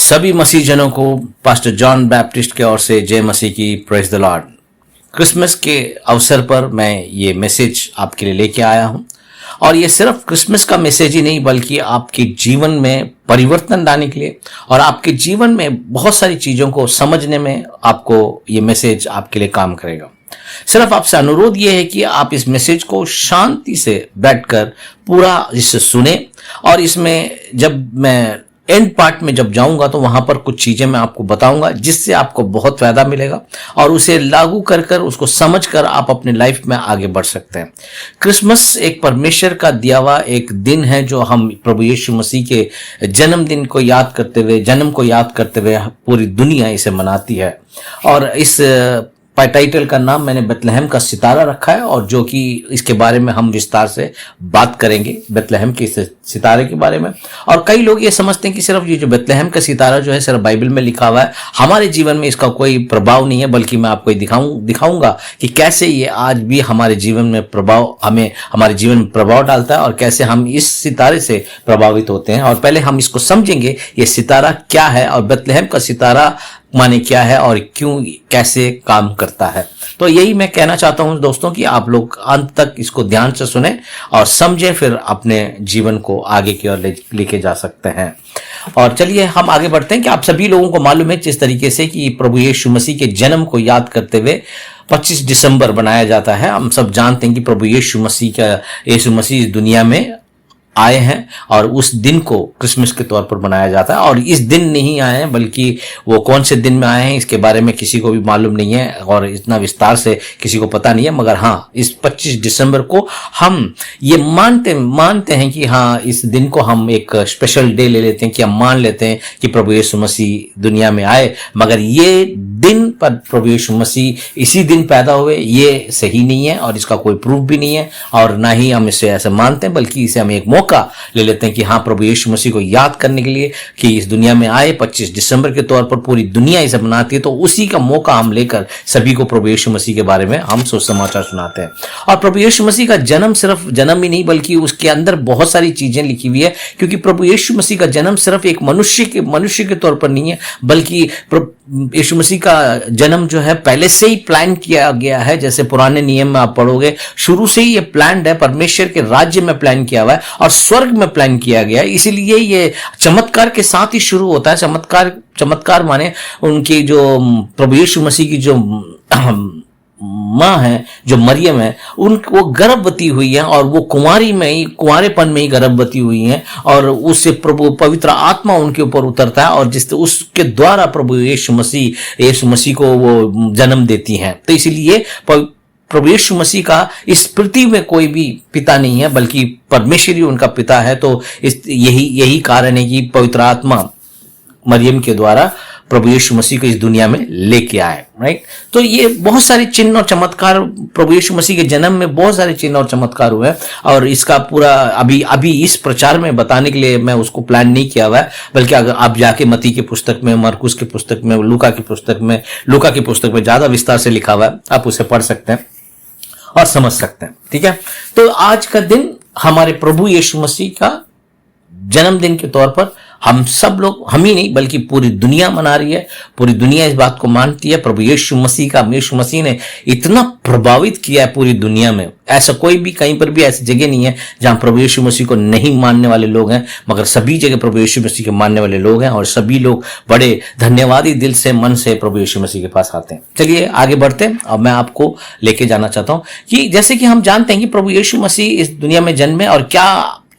सभी मसीह जनों को पास्टर जॉन बैप्टिस्ट के ओर से जय मसीह की, प्रेज द लॉर्ड। क्रिसमस के अवसर पर मैं ये मैसेज आपके लिए लेके आया हूं और ये सिर्फ क्रिसमस का मैसेज ही नहीं बल्कि आपके जीवन में परिवर्तन लाने के लिए और आपके जीवन में बहुत सारी चीजों को समझने में आपको ये मैसेज आपके लिए काम करेगा। सिर्फ आपसे अनुरोध ये है कि आप इस मैसेज को शांति से बैठकर पूरा इसे सुने और इसमें जब मैं एंड पार्ट में जब जाऊंगा तो वहां पर कुछ चीजें मैं आपको बताऊंगा जिससे आपको बहुत फायदा मिलेगा और उसे लागू कर कर उसको समझ कर आप अपने लाइफ में आगे बढ़ सकते हैं। क्रिसमस एक परमेश्वर का दिया हुआ एक दिन है जो हम प्रभु यीशु मसीह के जन्मदिन को याद करते हुए, जन्म को याद करते हुए पूरी दुनिया इसे मनाती है। और इस टाइटल का नाम मैंने बेथलेहम का सितारा रखा है और जो कि इसके बारे में हम विस्तार से बात करेंगे, बेथलेहम के सितारे के बारे में। और कई लोग ये समझते हैं कि सिर्फ ये जो बेथलेहम का सितारा जो है सिर्फ बाइबल में लिखा हुआ है, हमारे जीवन में इसका कोई प्रभाव नहीं है, बल्कि मैं आपको दिखाऊंगा कि कैसे ये आज भी हमारे जीवन में हमारे जीवन में प्रभाव डालता है और कैसे हम इस सितारे से प्रभावित होते हैं। और पहले हम इसको समझेंगे ये सितारा क्या है और बेथलेहम का सितारा माने क्या है और क्यों कैसे काम करता है। तो यही मैं कहना चाहता हूं दोस्तों कि आप लोग अंत तक इसको ध्यान से सुने और समझें, फिर अपने जीवन को आगे की ओर लेके जा सकते हैं। और चलिए हम आगे बढ़ते हैं कि आप सभी लोगों को मालूम है जिस तरीके से कि प्रभु यीशु मसीह के जन्म को याद करते हुए 25 दिसंबर बनाया जाता है। हम सब जानते हैं कि प्रभु यीशु मसीह इस दुनिया में आए हैं और उस दिन को क्रिसमस के तौर पर मनाया जाता है। और इस दिन नहीं आए हैं बल्कि वो कौन से दिन में आए हैं इसके बारे में किसी को भी मालूम नहीं है और इतना विस्तार से किसी को पता नहीं है। मगर हाँ, इस 25 दिसंबर को हम ये मानते हैं कि हाँ, इस दिन को हम एक स्पेशल डे ले लेते हैं कि हम मान लेते हैं कि प्रभु यीशु मसीह दुनिया में आए। मगर ये दिन पर प्रभु यीशु मसीह इसी दिन पैदा हुए ये सही नहीं है और इसका कोई प्रूफ भी नहीं है और ना ही हम इसे ऐसे मानते हैं, बल्कि इसे हम एक मौका ले लेते हैं कि हाँ, प्रभु यीशु मसीह को याद करने के लिए कि इस दुनिया में आए 25 दिसंबर के तौर पर पूरी दुनिया इसे मनाती है। तो उसी का मौका हम लेकर सभी को प्रभु यीशु मसीह के बारे में हम सुसमाचार सुनाते हैं। और प्रभु यीशु मसीह का जन्म सिर्फ जन्म ही नहीं बल्कि उसके अंदर बहुत सारी चीजें लिखी हुई है, क्योंकि प्रभु यीशु मसीह का जन्म सिर्फ एक मनुष्य के तौर पर नहीं है, बल्कि यीशु मसीह का जन्म जो है पहले से ही प्लान किया गया है। जैसे पुराने नियम में आप पढ़ोगे, शुरू से ही ये प्लान है, परमेश्वर के राज्य में प्लान किया हुआ है और स्वर्ग में प्लान किया गया है। इसीलिए ये चमत्कार के साथ ही शुरू होता है। चमत्कार माने उनकी जो प्रभु यीशु मसीह की जो माँ है, जो मरियम है, वो गर्भवती हुई है और वो कुंवारेपन में ही गर्भवती हुई है और उससे प्रभु पवित्र आत्मा उनके ऊपर उतरता है और जिससे उसके द्वारा प्रभु यीशु मसीह को वो जन्म देती हैं। तो इसीलिए प्रभु यीशु मसीह का इस पृथ्वी में कोई भी पिता नहीं है बल्कि परमेश्वर ही उनका पिता है। तो यही कारण है कि पवित्र आत्मा मरियम के द्वारा प्रभु यीशु मसीह को इस दुनिया में लेके आए, राइट। तो ये बहुत सारे चिन्ह और चमत्कार प्रभु यीशु मसीह के जन्म में बहुत सारे चिन्ह और चमत्कार हुए और इसका पूरा अभी इस प्रचार में बताने के लिए मैं उसको प्लान नहीं किया हुआ है, बल्कि अगर आप जाके मत्ती की पुस्तक में, मरकुस की पुस्तक में, लूका की पुस्तक में ज्यादा विस्तार से लिखा हुआ है, आप उसे पढ़ सकते हैं और समझ सकते हैं। ठीक है, तो आज का दिन हमारे प्रभु यीशु मसीह का जन्मदिन के तौर पर हम सब लोग, हम ही नहीं बल्कि पूरी दुनिया मना रही है। पूरी दुनिया इस बात को मानती है। प्रभु यीशु मसीह ने इतना प्रभावित किया है पूरी दुनिया में, ऐसा कोई भी कहीं पर भी ऐसी जगह नहीं है जहां प्रभु यीशु मसीह को नहीं मानने वाले लोग हैं, मगर सभी जगह प्रभु यीशु मसीह के मानने वाले लोग हैं और सभी लोग बड़े धन्यवादी दिल से, मन से प्रभु यीशु मसीह के पास आते हैं। चलिए आगे बढ़ते हैं। अब मैं आपको लेके जाना चाहता हूं कि जैसे कि हम जानते हैं कि प्रभु यीशु मसीह इस दुनिया में जन्मे और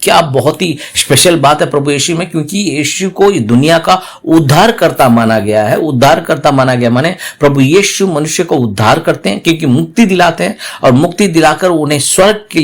क्या बहुत ही स्पेशल बात है प्रभु यीशु में, क्योंकि यीशु को इस दुनिया का उद्धारकर्ता माना गया है। उद्धारकर्ता माना गया माने प्रभु यीशु मनुष्य को उद्धार करते हैं, क्योंकि मुक्ति दिलाते हैं और मुक्ति दिलाकर उन्हें स्वर्ग के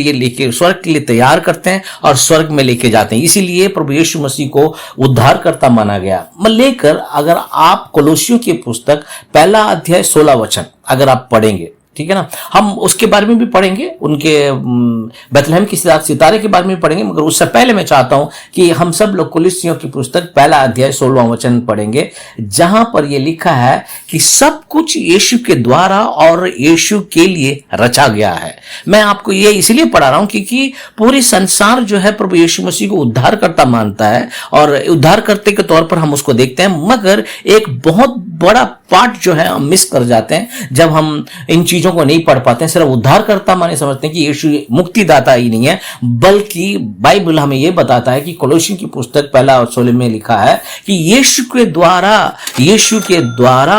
लिए तैयार करते हैं और स्वर्ग में लेके जाते हैं। इसीलिए प्रभु यीशु मसीह को उद्धारकर्ता माना गया। लेकर अगर आप कोलोसियों की पुस्तक 1 अध्याय 16 वचन अगर आप पढ़ेंगे, ठीक है ना। हम उसके बारे में भी पढ़ेंगे, उनके बेथलेहम की सितारे के बारे में भी पढ़ेंगे, मगर उससे पहले मैं चाहता हूं कि हम सब लोग कुलिस्सियों की पुस्तक 1 अध्याय 16वां वचन पढ़ेंगे, जहां पर यह लिखा है कि सब कुछ यीशु के द्वारा और यीशु के लिए रचा गया है। मैं आपको ये इसलिए पढ़ा रहा हूं क्योंकि पूरे संसार जो है प्रभु यीशु मसीह को उद्धारकर्ता मानता है और उद्धारकर्ता के तौर पर हम उसको देखते हैं, मगर एक बहुत बड़ा पार्ट जो है हम मिस कर जाते हैं जब हम इन चीजों को नहीं पढ़ पाते हैं। सिर्फ उद्धारकर्ता माने समझते हैं कि यीशु मुक्तिदाता ही नहीं है, बल्कि बाइबल हमें यह बताता है कि कोलोसियों की पुस्तक 1:16 में लिखा है कि यीशु के द्वारा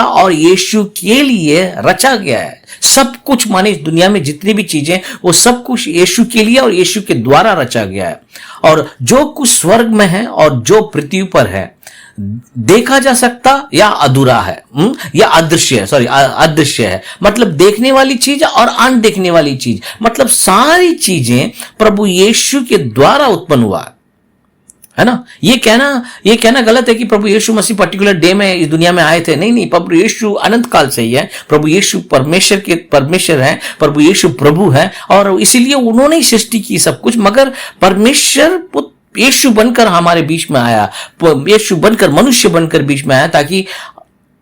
और यीशु के लिए रचा गया है। सब कुछ माने इस दुनिया में जितनी भी चीजें, वो सब कुछ यीशु के लिए और यीशु के द्वारा रचा गया है। और जो कुछ स्वर्ग में है और जो पृथ्वी पर है, देखा जा सकता या अधूरा है, या अदृश्य है, मतलब देखने वाली चीज और अनदेखने वाली चीज, मतलब सारी चीजें प्रभु यीशु के द्वारा उत्पन्न हुआ है ना। ये कहना गलत है कि प्रभु यीशु मसीह पर्टिकुलर डे में इस दुनिया में आए थे। नहीं, प्रभु यीशु अनंत काल से ही है। प्रभु यीशु परमेश्वर है, प्रभु यीशु प्रभु है, और इसीलिए उन्होंने ही सृष्टि की सब कुछ। मगर परमेश्वर यीशु बनकर हमारे बीच में आया, यीशु बनकर मनुष्य बनकर बीच में आया, ताकि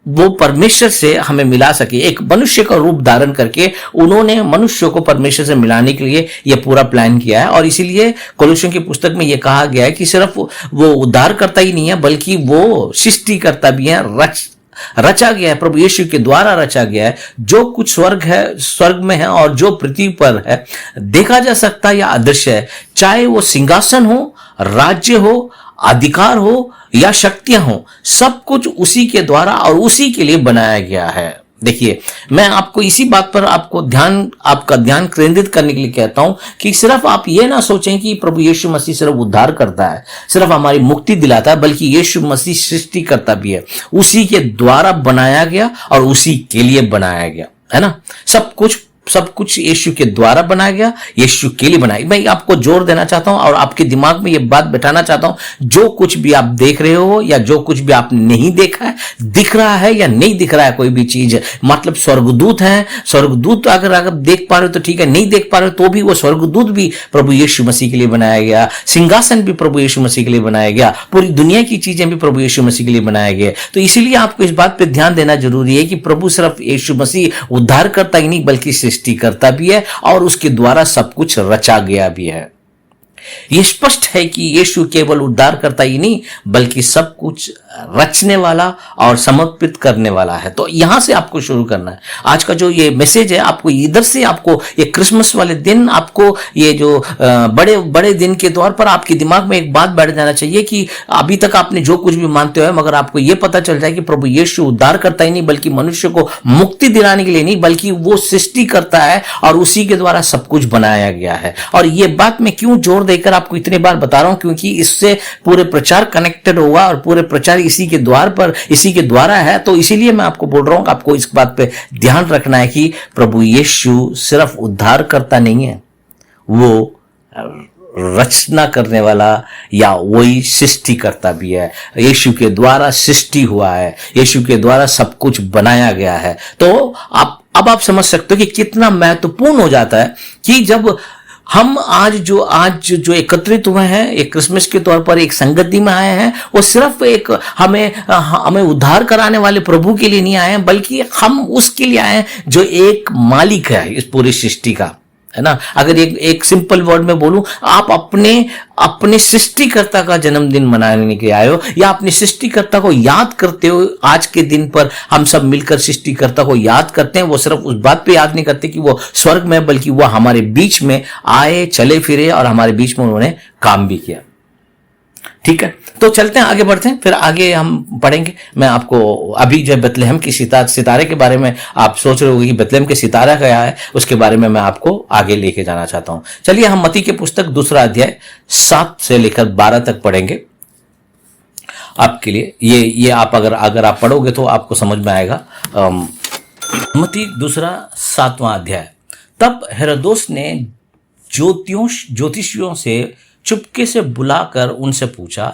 वो परमेश्वर से हमें मिला सके। एक मनुष्य का रूप धारण करके उन्होंने मनुष्य को परमेश्वर से मिलाने के लिए यह पूरा प्लान किया है। और इसीलिए कोलोसियों की पुस्तक में यह कहा गया है कि सिर्फ वो उद्धारकर्ता ही नहीं है, बल्कि वो सृष्टिकर्ता भी है। रचा गया है, प्रभु यीशु के द्वारा रचा गया है। जो कुछ स्वर्ग में है और जो पृथ्वी पर है, देखा जा सकता है या अदृश्य है, चाहे वो सिंहासन हो, राज्य हो, अधिकार हो या शक्तियां हो, सब कुछ उसी के द्वारा और उसी के लिए बनाया गया है। देखिए, मैं आपको इसी बात पर आपका ध्यान केंद्रित करने के लिए कहता हूं कि सिर्फ आप ये ना सोचें कि प्रभु यीशु मसीह सिर्फ उद्धार करता है, सिर्फ हमारी मुक्ति दिलाता है, बल्कि यीशु मसीह सृष्टि करता भी है। उसी के द्वारा बनाया गया और उसी के लिए बनाया गया, है ना। सब कुछ यीशु के द्वारा बनाया गया, यीशु के लिए बनाया। मैं आपको जोर देना चाहता हूं और आपके दिमाग में यह बात बैठाना चाहता हूं, जो कुछ भी आप देख रहे हो या जो कुछ भी आपने नहीं देखा है, दिख रहा है या नहीं दिख रहा है कोई भी चीज, मतलब स्वर्गदूत है, स्वर्गदूत अगर आप देख पा रहे हो तो ठीक है, नहीं देख पा रहे हो तो भी वो स्वर्गदूत भी प्रभु यीशु मसीह के लिए बनाया गया, सिंहासन भी प्रभु यीशु मसीह के लिए बनाया गया, पूरी दुनिया की चीजें भी प्रभु यीशु मसीह के लिए बनाया गया। तो इसीलिए आपको इस बात पर ध्यान देना जरूरी है कि प्रभु सिर्फ यीशु मसीह उद्धार करता ही नहीं, बल्कि सृष्टि करता भी है और उसके द्वारा सब कुछ रचा गया भी है। यह स्पष्ट है कि यीशु केवल उद्धार करता ही नहीं, बल्कि सब कुछ रचने वाला और समर्पित करने वाला है। तो यहां से आपको शुरू करना है। आज का जो ये मैसेज है, आपको इधर से, आपको ये क्रिसमस वाले दिन, आपको ये जो बड़े बड़े दिन के तौर पर आपके दिमाग में एक बात बैठ जाना चाहिए कि अभी तक आपने जो कुछ भी मानते हो, मगर आपको ये पता चल जाए कि प्रभु यीशु उद्धार करता ही नहीं, बल्कि मनुष्य को मुक्ति दिलाने के लिए नहीं, बल्कि वो सृष्टि करता है और उसी के द्वारा सब कुछ बनाया गया है। और ये बात मैं क्यों जोर देकर आपको इतनी बार बता रहा हूं, क्योंकि इससे पूरे प्रचार कनेक्टेड होगा और पूरे प्रचार इसी के द्वारा है। तो इसीलिए मैं आपको बोल रहा हूं कि आपको इस बात पे ध्यान रखना है कि प्रभु यीशु सिर्फ उद्धार करता नहीं है, वो रचना करने वाला या वही सृष्टि करता भी है। यीशु के द्वारा सृष्टि हुआ है, यीशु के द्वारा सब कुछ बनाया गया है। तो अब आप समझ सकते हो कि कितना महत्वपूर्ण हो जाता है कि जब हम आज जो एकत्रित हुए हैं, एक क्रिसमस के तौर पर एक संगति में आए हैं, वो सिर्फ एक हमें उद्धार कराने वाले प्रभु के लिए नहीं आए हैं, बल्कि हम उसके लिए आए हैं जो एक मालिक है इस पूरी सृष्टि का, है ना। अगर एक सिंपल वर्ड में बोलूं, आप अपने सृष्टिकर्ता का जन्मदिन मनाने के आए हो या अपने सृष्टिकर्ता को याद करते हो। आज के दिन पर हम सब मिलकर सृष्टिकर्ता को याद करते हैं। वो सिर्फ उस बात पे याद नहीं करते कि वो स्वर्ग में, बल्कि वो हमारे बीच में आए, चले फिरे और हमारे बीच में उन्होंने काम भी किया। ठीक है, तो चलते हैं, आगे बढ़ते हैं, फिर आगे हम पढ़ेंगे। मैं आपको अभी जो बेथलेहम की सितारे के बारे में आप सोच रहे होंगे कि बेथलेहम के सितारा क्या है, उसके बारे में मैं आपको आगे लेके जाना चाहता हूं। चलिए हम मत्ती के पुस्तक 2 अध्याय 7 से लेकर 12 तक पढ़ेंगे आपके लिए। ये आप अगर आप पढ़ोगे तो आपको समझ में आएगा। मत्ती 2 अध्याय। तब हेरोदेस ने ज्योतिषियों से चुपके से बुलाकर उनसे पूछा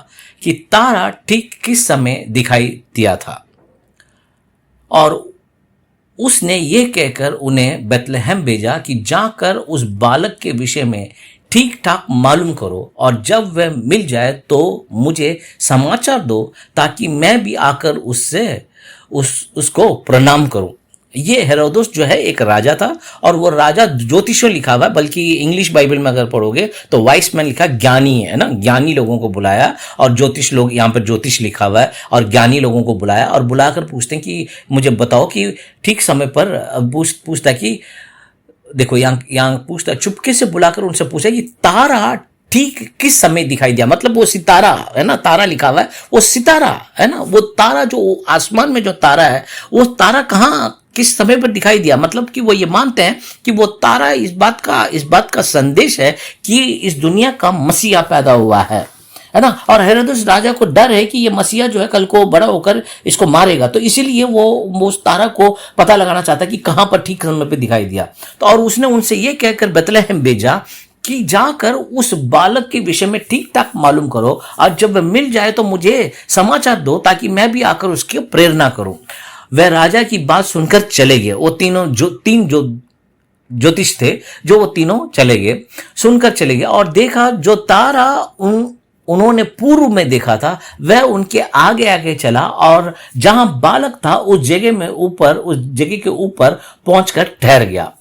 कि तारा ठीक किस समय दिखाई दिया था, और उसने ये कहकर उन्हें बेतलहम भेजा कि जाकर उस बालक के विषय में ठीक ठाक मालूम करो, और जब वह मिल जाए तो मुझे समाचार दो, ताकि मैं भी आकर उसको प्रणाम करूं। ये हेरोदोस जो है एक राजा था, और वो राजा ज्योतिषों लिखा हुआ है, बल्कि इंग्लिश बाइबल में अगर पढ़ोगे तो वाइस मैन लिखा, ज्ञानी है ना, ज्ञानी लोगों को बुलाया, और ज्योतिष लोग, यहाँ पर ज्योतिष लिखा हुआ है, और ज्ञानी लोगों को बुलाया और बुलाकर पूछते हैं कि मुझे बताओ कि ठीक समय पर पूछता कि देखो यहाँ पूछता, चुपके से बुलाकर उनसे पूछा कि तारा ठीक किस समय दिखाई दिया। मतलब वो सितारा है ना, तारा लिखा हुआ है, वो सितारा है ना, वो तारा जो आसमान में जो तारा है, वो तारा कहाँ किस समय पर दिखाई दिया। मतलब कि वो ये मानते हैं कि वो तारा इस बात का संदेश है कि इस दुनिया का मसीहा पैदा हुआ है ना। और हेरोदेस राजा को डर है कि ये मसीहा जो है कल को बड़ा होकर इसको मारेगा, तो इसीलिए वो उस तारा को पता लगाना चाहता है कि कहां पर ठीक समय पे दिखाई दिया। तो और उसने उनसे ये कहकर बेतलहम भेजा कि जाकर उस बालक के विषय में ठीक ठाक मालूम करो, और जब मिल जाए तो मुझे समाचार दो, ताकि मैं भी आकर उसकी प्रेरणा करूं। वह राजा की बात सुनकर चले गए। वो तीन ज्योतिष थे, जो वो तीनों चले गए, सुनकर चले गए, और देखा जो तारा उन्होंने पूर्व में देखा था वह उनके आगे आगे चला, और जहां बालक था उस जगह के ऊपर पहुंचकर ठहर गया।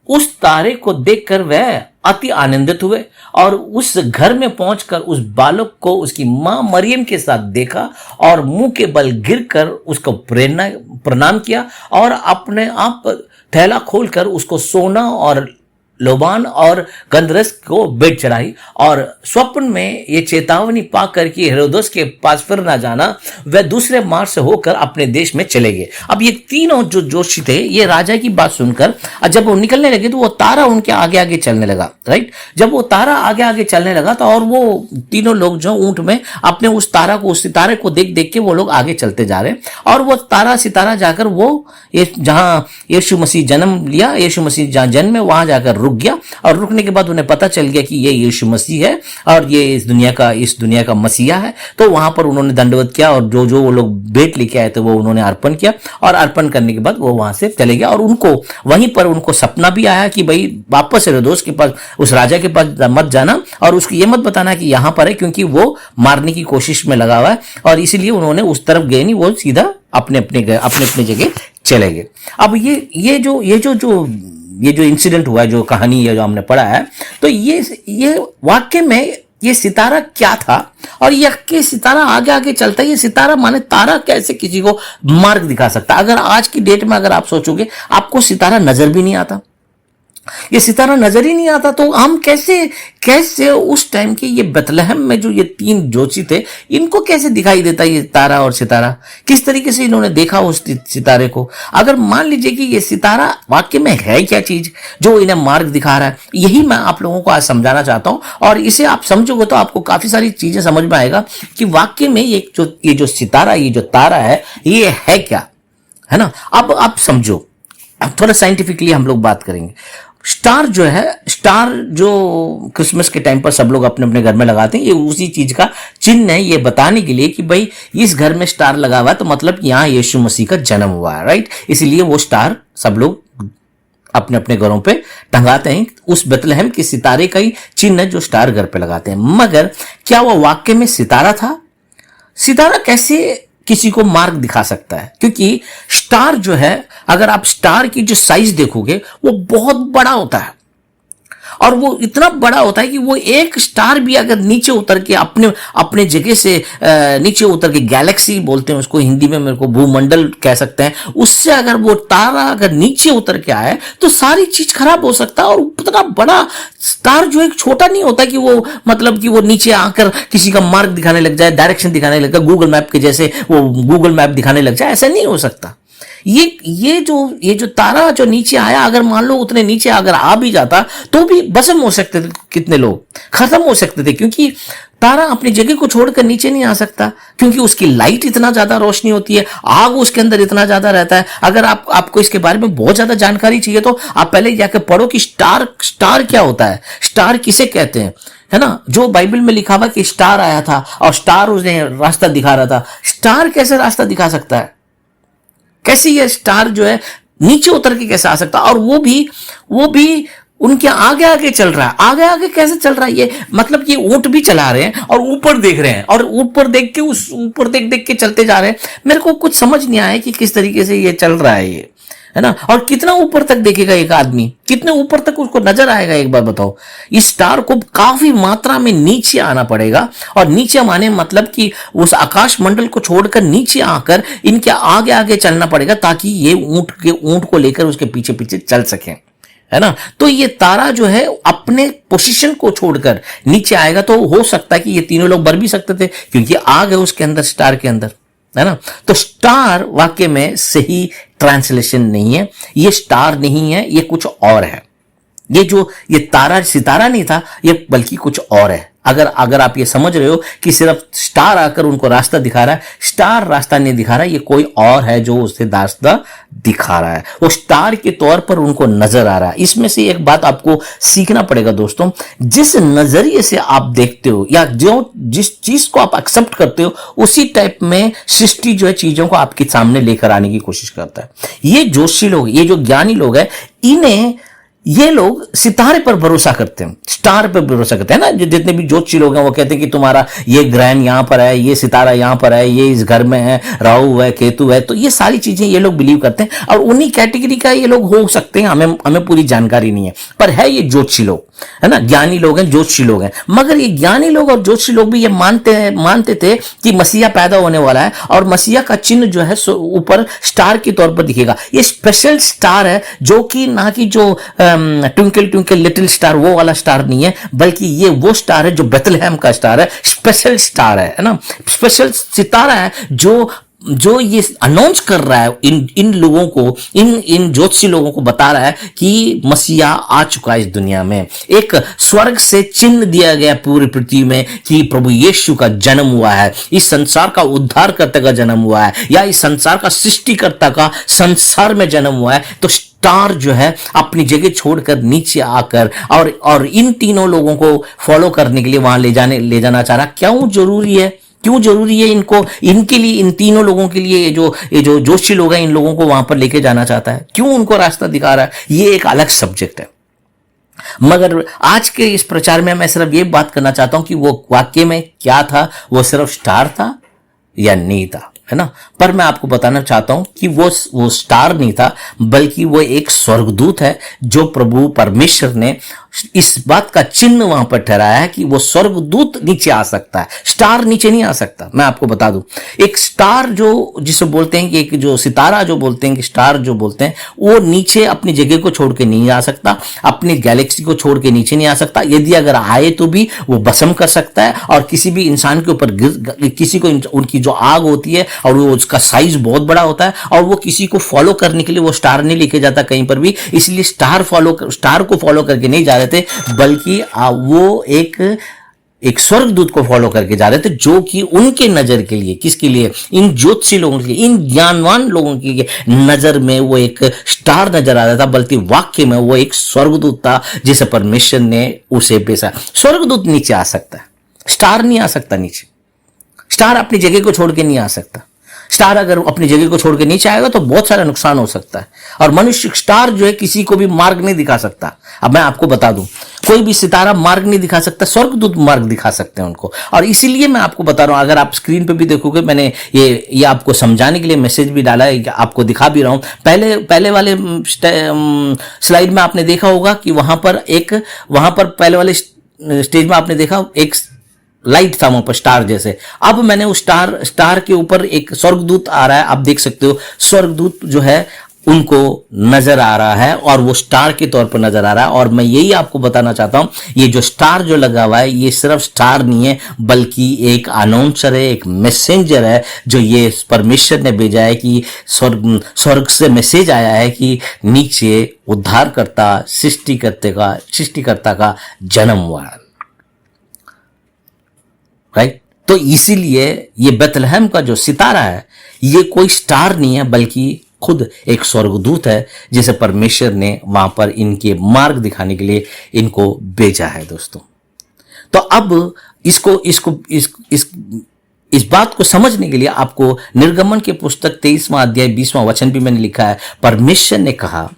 उस तारे को देखकर वह अति आनंदित हुए, और उस घर में पहुंचकर उस बालक को उसकी मां मरियम के साथ देखा, और मुंह के बल गिरकर उसको प्रणाम किया, और अपने आप थैला खोलकर उसको सोना और लोबान और गंधरस को भेंट चढ़ाई। और स्वप्न में ये चेतावनी पाकर कि हेरोदेस के पास फिर ना जाना, वह दूसरे मार्ग से होकर अपने देश में चले गए। अब ये तीनों जो जोशी थे, ये राजा की बात सुनकर जब वो निकलने लगे तो वो तारा उनके आगे आगे चलने लगा, राइट। जब वो तारा आगे आगे चलने लगा तो और वो तीनों लोग जो ऊंट में अपने उस सितारे को देख देख के वो लोग आगे चलते जा रहे, और वो सितारा जाकर वो जहां यीशु मसीह जन्म लिया, यीशु मसीह जहां जन्म है वहां जाकर रुक गया। और रुकने के बाद उन्हें पता चल गया कि ये यीशु मसीह है और ये इस दुनिया का मसीहा है। तो वहां पर उन्होंने दंडवत किया, और जो वो लोग भेंट लेके आए थे वो उन्होंने अर्पण किया, और अर्पण करने के बाद वो वहां से चले गया। और उनको वहीं पर उनको सपना भी आया कि भाई वापस हेरोदेस के पास, उस राजा के पास मत जाना, और उसको ये मत बताना कि यहां पर है, क्योंकि वो मारने की कोशिश में लगा हुआ है, और इसीलिए उन्होंने उस तरफ गए नहीं, वो सीधा अपने अपने जगह चले गए। अब ये जो इंसिडेंट हुआ है, जो कहानी है जो हमने पढ़ा है, तो ये वाक्य में ये सितारा क्या था, और ये सितारा आगे आगे चलता है। ये सितारा माने तारा कैसे किसी को मार्ग दिखा सकता है। अगर आज की डेट में अगर आप सोचोगे, आपको सितारा नजर भी नहीं आता, ये सितारा नजर ही नहीं आता, तो हम कैसे उस टाइम के ये बेतलहम में जो ये तीन जोशी थे, इनको कैसे दिखाई देता ये तारा और सितारा, किस तरीके से इन्होंगे देखा उस सितारे को। अगर मान लीजिए कि ये सितारा वाक्य में है क्या चीज जो इन्हें मार्ग दिखा रहा है, यही मैं आप लोगों को आज समझाना चाहता हूं, और इसे आप समझोगे तो आपको काफी सारी चीजें समझ में आएगा कि वाक्य में ये जो सितारा, ये जो तारा है, ये है क्या, है ना। अब आप समझो, अब थोड़ा साइंटिफिकली हम लोग बात करेंगे। स्टार जो क्रिसमस के टाइम पर सब लोग अपने अपने घर में लगाते हैं, ये उसी चीज का चिन्ह है, ये बताने के लिए कि भाई इस घर में स्टार लगा हुआ है, तो मतलब यहाँ यीशु मसीह का जन्म हुआ है, राइट। इसीलिए वो स्टार सब लोग अपने अपने घरों पे टंगाते हैं, उस बेतलहम के सितारे का ही चिन्ह जो स्टार घर पे लगाते हैं। मगर क्या वो वाक्य में सितारा था? सितारा कैसे किसी को मार्ग दिखा सकता है? क्योंकि स्टार जो है, अगर आप स्टार की जो साइज देखोगे, वो बहुत बड़ा होता है, और वो इतना बड़ा होता है कि वो एक स्टार भी अगर नीचे उतर के अपने जगह से नीचे उतर के, गैलेक्सी बोलते हैं उसको हिंदी में, मेरे को भूमंडल कह सकते हैं, उससे अगर वो तारा अगर नीचे उतर के आए तो सारी चीज खराब हो सकता है। और उतना बड़ा स्टार जो एक छोटा नहीं होता कि वो मतलब कि वो नीचे आकर किसी का मार्ग दिखाने लग जाए, डायरेक्शन दिखाने लग जाए, गूगल मैप के जैसे वो गूगल मैप दिखाने लग जाए, ऐसा नहीं हो सकता। ये जो तारा जो नीचे आया, अगर मान लो उतने नीचे अगर आ भी जाता तो भी भस्म हो सकते थे, कितने लोग खत्म हो सकते थे, क्योंकि तारा अपनी जगह को छोड़कर नीचे नहीं आ सकता, क्योंकि उसकी लाइट इतना ज्यादा रोशनी होती है, आग उसके अंदर इतना ज्यादा रहता है। अगर आपको इसके बारे में बहुत ज्यादा जानकारी चाहिए तो आप पहले जाकर पढ़ो कि स्टार क्या होता है, स्टार किसे कहते हैं, है ना। जो बाइबल में लिखा हुआ कि स्टार आया था और स्टार उसने रास्ता दिखा रहा था, स्टार कैसे रास्ता दिखा सकता है? कैसे ये स्टार जो है नीचे उतर के कैसे आ सकता? और वो भी उनके आगे आगे चल रहा है। आगे आगे कैसे चल रहा है? ये मतलब कि ऊंट भी चला रहे हैं और ऊपर देख रहे हैं, और ऊपर देख के उस ऊपर देख देख के चलते जा रहे हैं। मेरे को कुछ समझ नहीं आया कि किस तरीके से ये चल रहा है, ये है ना। और कितना ऊपर तक देखेगा एक आदमी, कितने ऊपर तक उसको नजर आएगा, एक बार बताओ। इस स्टार को काफी मात्रा में नीचे आना पड़ेगा, और नीचे माने मतलब कि उस आकाश मंडल को छोड़कर नीचे आकर इनके आगे आगे चलना पड़ेगा, ताकि ये ऊंट को लेकर उसके पीछे पीछे चल सकें, है ना। तो ये तारा जो है अपने पोजीशन को छोड़कर नीचे आएगा, तो हो सकता है कि ये तीनों लोग मर भी सकते थे, क्योंकि आग है उसके अंदर, स्टार के अंदर, है ना। तो स्टार वाक्य में सही ट्रांसलेशन नहीं है, ये स्टार नहीं है, ये कुछ और है। ये तारा सितारा नहीं था, ये बल्कि कुछ और है। अगर आप ये समझ रहे हो कि सिर्फ स्टार आकर उनको रास्ता दिखा रहा है, स्टार रास्ता नहीं दिखा रहा है, ये कोई और है जो उसे रास्ता दिखा रहा है। वो स्टार के तौर पर उनको नजर आ रहा है। इसमें से एक बात आपको सीखना पड़ेगा दोस्तों, जिस नजरिए से आप देखते हो या जिस चीज को आप एक्सेप्ट करते हो, उसी टाइप में सृष्टि जो है चीजों को आपके सामने लेकर आने की कोशिश करता है। ये जोशी लोग, ये जो ज्ञानी लोग हैं, ये लोग सितारे पर भरोसा करते हैं, स्टार पर भरोसा करते हैं ना। जितने भी ज्योतिषी लोग हैं वो कहते हैं कि तुम्हारा ये ग्रहण यहां पर है, ये सितारा यहां पर है, ये इस घर में है, राहु है, केतु है। तो ये सारी चीजें ये लोग बिलीव करते हैं, और उन्हीं कैटेगरी का ये लोग हो सकते हैं। हमें पूरी जानकारी नहीं है, पर है ये ज्योतिषी लोग, है ना, ज्ञानी लोग हैं, ज्योतिषी लोग हैं। मगर ये ज्ञानी लोग और ज्योतिषी लोग भी ये मानते थे कि मसीहा पैदा होने वाला है, और मसीहा का चिन्ह जो है ऊपर स्टार के तौर पर दिखेगा। ये स्पेशल स्टार है, जो कि ना कि जो ट्विंकल ट्विंकल लिटिल स्टार वो वाला स्टार नहीं है, बल्कि ये वो स्टार है जो बेथलेहम का स्टार है, स्पेशल स्टार है ना, स्पेशल सितारा है जो ये अनाउंस कर रहा है इन लोगों को, इन ज्योतिषी लोगों को बता रहा है कि मसीहा आ चुका है इस दुनिया में। एक स्वर्ग से चिन्ह दिया गया पूरी पृथ्वी में कि प्रभु यीशु का जन्म हुआ है, इस संसार का उद्धारकर्ता का जन्म हुआ है, या इस संसार का सृष्टिकर्ता का संसार में जन्म हुआ है। तो स्टार जो है अपनी जगह छोड़कर नीचे आकर और इन तीनों लोगों को फॉलो करने के लिए वहां ले जाना चाह रहा। क्यों जरूरी है इनको, इनके लिए, इन तीनों लोगों के लिए, ये जो जोशी लोग हैं, इन लोगों को वहां पर लेके जाना चाहता है, क्यों उनको रास्ता दिखा रहा है, ये एक अलग सब्जेक्ट है। मगर आज के इस प्रचार में मैं सिर्फ ये बात करना चाहता हूं कि वो वाक्य में क्या था, वो सिर्फ स्टार था या नहीं था, है ना। पर मैं आपको बताना चाहता हूं कि वो स्टार नहीं था, बल्कि वो एक स्वर्गदूत है, जो प्रभु परमेश्वर ने इस बात का चिन्ह वहां पर ठहराया है कि वो स्वर्गदूत नीचे आ सकता है, स्टार नीचे नहीं आ सकता। मैं आपको बता दूं, एक स्टार जो जिसे बोलते हैं कि एक जो सितारा जो बोलते हैं कि स्टार जो बोलते हैं, वो नीचे अपनी जगह को छोड़ के नहीं आ सकता, अपनी गैलेक्सी को छोड़ के नीचे नहीं आ सकता। यदि अगर आए तो भी वो भस्म कर सकता है, और किसी भी इंसान के ऊपर किसी को उनकी जो आग होती है, और वो उसका साइज बहुत बड़ा होता है, और वो किसी को फॉलो करने के लिए वो स्टार नहीं लेके जाता कहीं पर भी। इसलिए स्टार को फॉलो करके नहीं जा रहे थे, बल्कि वो एक स्वर्गदूत को फॉलो करके जा रहे थे, जो कि उनके नजर के लिए, किसके लिए, इन ज्योतिषी लोगों के लिए, इन ज्ञानवान लोगों की नजर में वो एक स्टार नजर आ रहा था, बल्कि वाक्य में वो एक स्वर्गदूत था जिसे परमेश्वर ने उसे भेजा। स्वर्गदूत नीचे आ सकता है, स्टार नहीं आ सकता नीचे। स्टार अपनी जगह को छोड़ के नहीं आ सकता। स्टार अगर अपनी जगह को छोड़ के नीचे आएगा तो बहुत सारा नुकसान हो सकता है, और मनुष्य स्टार जो है किसी को भी मार्ग नहीं दिखा सकता। अब मैं आपको बता दूं, कोई भी सितारा मार्ग नहीं दिखा सकता, स्वर्गदूत मार्ग दिखा सकते हैं उनको। और इसीलिए मैं आपको बता रहा हूं, अगर आप स्क्रीन पे भी देखोगे, मैंने ये आपको समझाने के लिए मैसेज भी डाला है, आपको दिखा भी रहा हूं। पहले वाले स्लाइड में आपने देखा होगा कि वहां पर पहले वाले स्टेज में आपने देखा एक लाइट था वहां पर, स्टार जैसे। अब मैंने उस स्टार के ऊपर एक स्वर्गदूत आ रहा है, आप देख सकते हो। स्वर्गदूत जो है उनको नजर आ रहा है, और वो स्टार के तौर पर नजर आ रहा है। और मैं यही आपको बताना चाहता हूं, ये जो स्टार जो लगा हुआ है, ये सिर्फ स्टार नहीं है, बल्कि एक अनाउंसर है, एक मैसेंजर है, जो ये परमेश्वर ने भेजा है कि स्वर्ग से मैसेज आया है कि नीचे उद्धारकर्ता सृष्टिकर्ता का जन्म हुआ है, राइट। तो इसीलिए ये बेथलेहम का जो सितारा है, ये कोई स्टार नहीं है, बल्कि खुद एक स्वर्गदूत है, जिसे परमेश्वर ने वहां पर इनके मार्ग दिखाने के लिए इनको भेजा है दोस्तों। तो अब इस बात को समझने के लिए आपको निर्गमन के पुस्तक 23वां अध्याय 20वां वचन भी मैंने लिखा है। परमेश्वर ने कहा,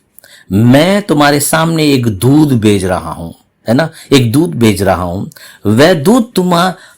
मैं तुम्हारे सामने एक दूध भेज रहा हूं, है ना, एक दूध भेज रहा हूं। वह दूध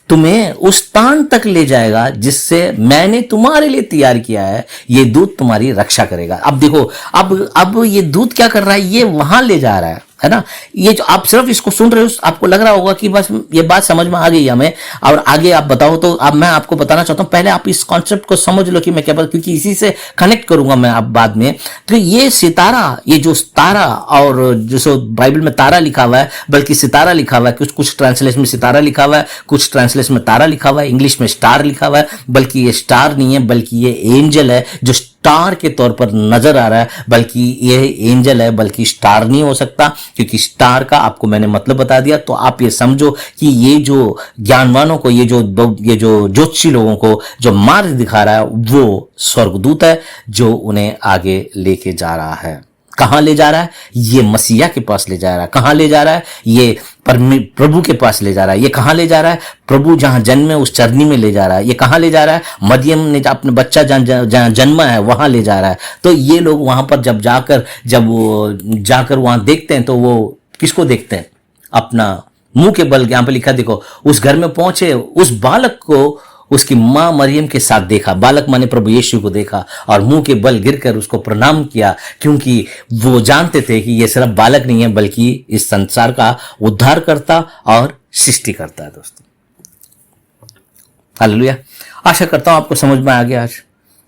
तुम्हें उस स्थान तक ले जाएगा जिससे मैंने तुम्हारे लिए तैयार किया है। ये दूध तुम्हारी रक्षा करेगा। अब देखो, अब ये दूध क्या कर रहा है, ये वहां ले जा रहा है ना। ये जो आप सिर्फ इसको सुन रहे हो, आपको लग रहा होगा कि बस ये बात समझ में आ गई हमें, और आगे आप बताओ। तो अब मैं आपको बताना चाहता हूं, पहले आप इस कॉन्सेप्ट को समझ लो कि मैं क्या बता, क्योंकि इसी से कनेक्ट करूंगा मैं अब बाद में। तो ये सितारा, ये जो तारा, और जो बाइबल में तारा लिखा हुआ है बल्कि सितारा लिखा हुआ है, कुछ ट्रांसलेशन में सितारा लिखा हुआ है, कुछ ट्रांसलेशन में तारा लिखा हुआ है, इंग्लिश में स्टार लिखा हुआ है। बल्कि ये स्टार नहीं है, बल्कि ये एंजल है जो स्टार के तौर पर नजर आ रहा है, बल्कि ये एंजल है, बल्कि स्टार नहीं हो सकता, क्योंकि स्टार का आपको मैंने मतलब बता दिया। तो आप ये समझो कि ये जो ज्ञानवानों को, ये जो ज्योतिषी लोगों को जो मार्ग दिखा रहा है, वो स्वर्गदूत है जो उन्हें आगे लेके जा रहा है। कहां ले जा रहा है? ये मसीहा के पास ले जा रहा है। कहां ले जा रहा है? ये प्रभु के पास ले जा रहा है। ये कहां ले जा रहा है? प्रभु जहां जन्मे उस चरनी में ले जा रहा है। ये कहां ले जा रहा है? मरियम ने अपने बच्चा जहां जन्मा है वहां ले जा रहा है। तो ये लोग वहां पर जब वो जाकर वहां देखते हैं, तो वो किसको देखते हैं? अपना मुंह के बल। यहां पर लिखा देखो, उस घर में पहुंचे, उस बालक को उसकी मां मरियम के साथ देखा। बालक माने प्रभु यीशु को देखा और मुंह के बल गिरकर उसको प्रणाम किया, क्योंकि वो जानते थे कि ये सिर्फ बालक नहीं है, बल्कि इस संसार का उद्धारकर्ता और सृष्टिकर्ता है। दोस्तों, हालेलुया। आशा करता हूं आपको समझ में आ गया आज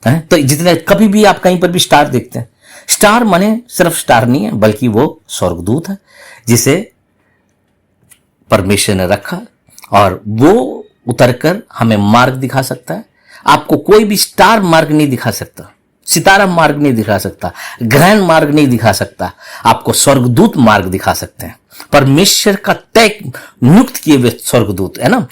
है। तो जितने कभी भी आप कहीं पर भी स्टार देखते हैं, स्टार माने सिर्फ स्टार नहीं है, बल्कि वो स्वर्गदूत है जिसे परमेश्वर ने रखा, और वो उतरकर हमें मार्ग दिखा सकता है। आपको कोई भी स्टार मार्ग नहीं दिखा सकता, सितारा मार्ग नहीं दिखा सकता, ग्रहण मार्ग नहीं दिखा सकता। आपको स्वर्गदूत मार्ग दिखा सकते हैं। परमेश्वर का तय नियुक्त किए हुए स्वर्गदूत, है ना।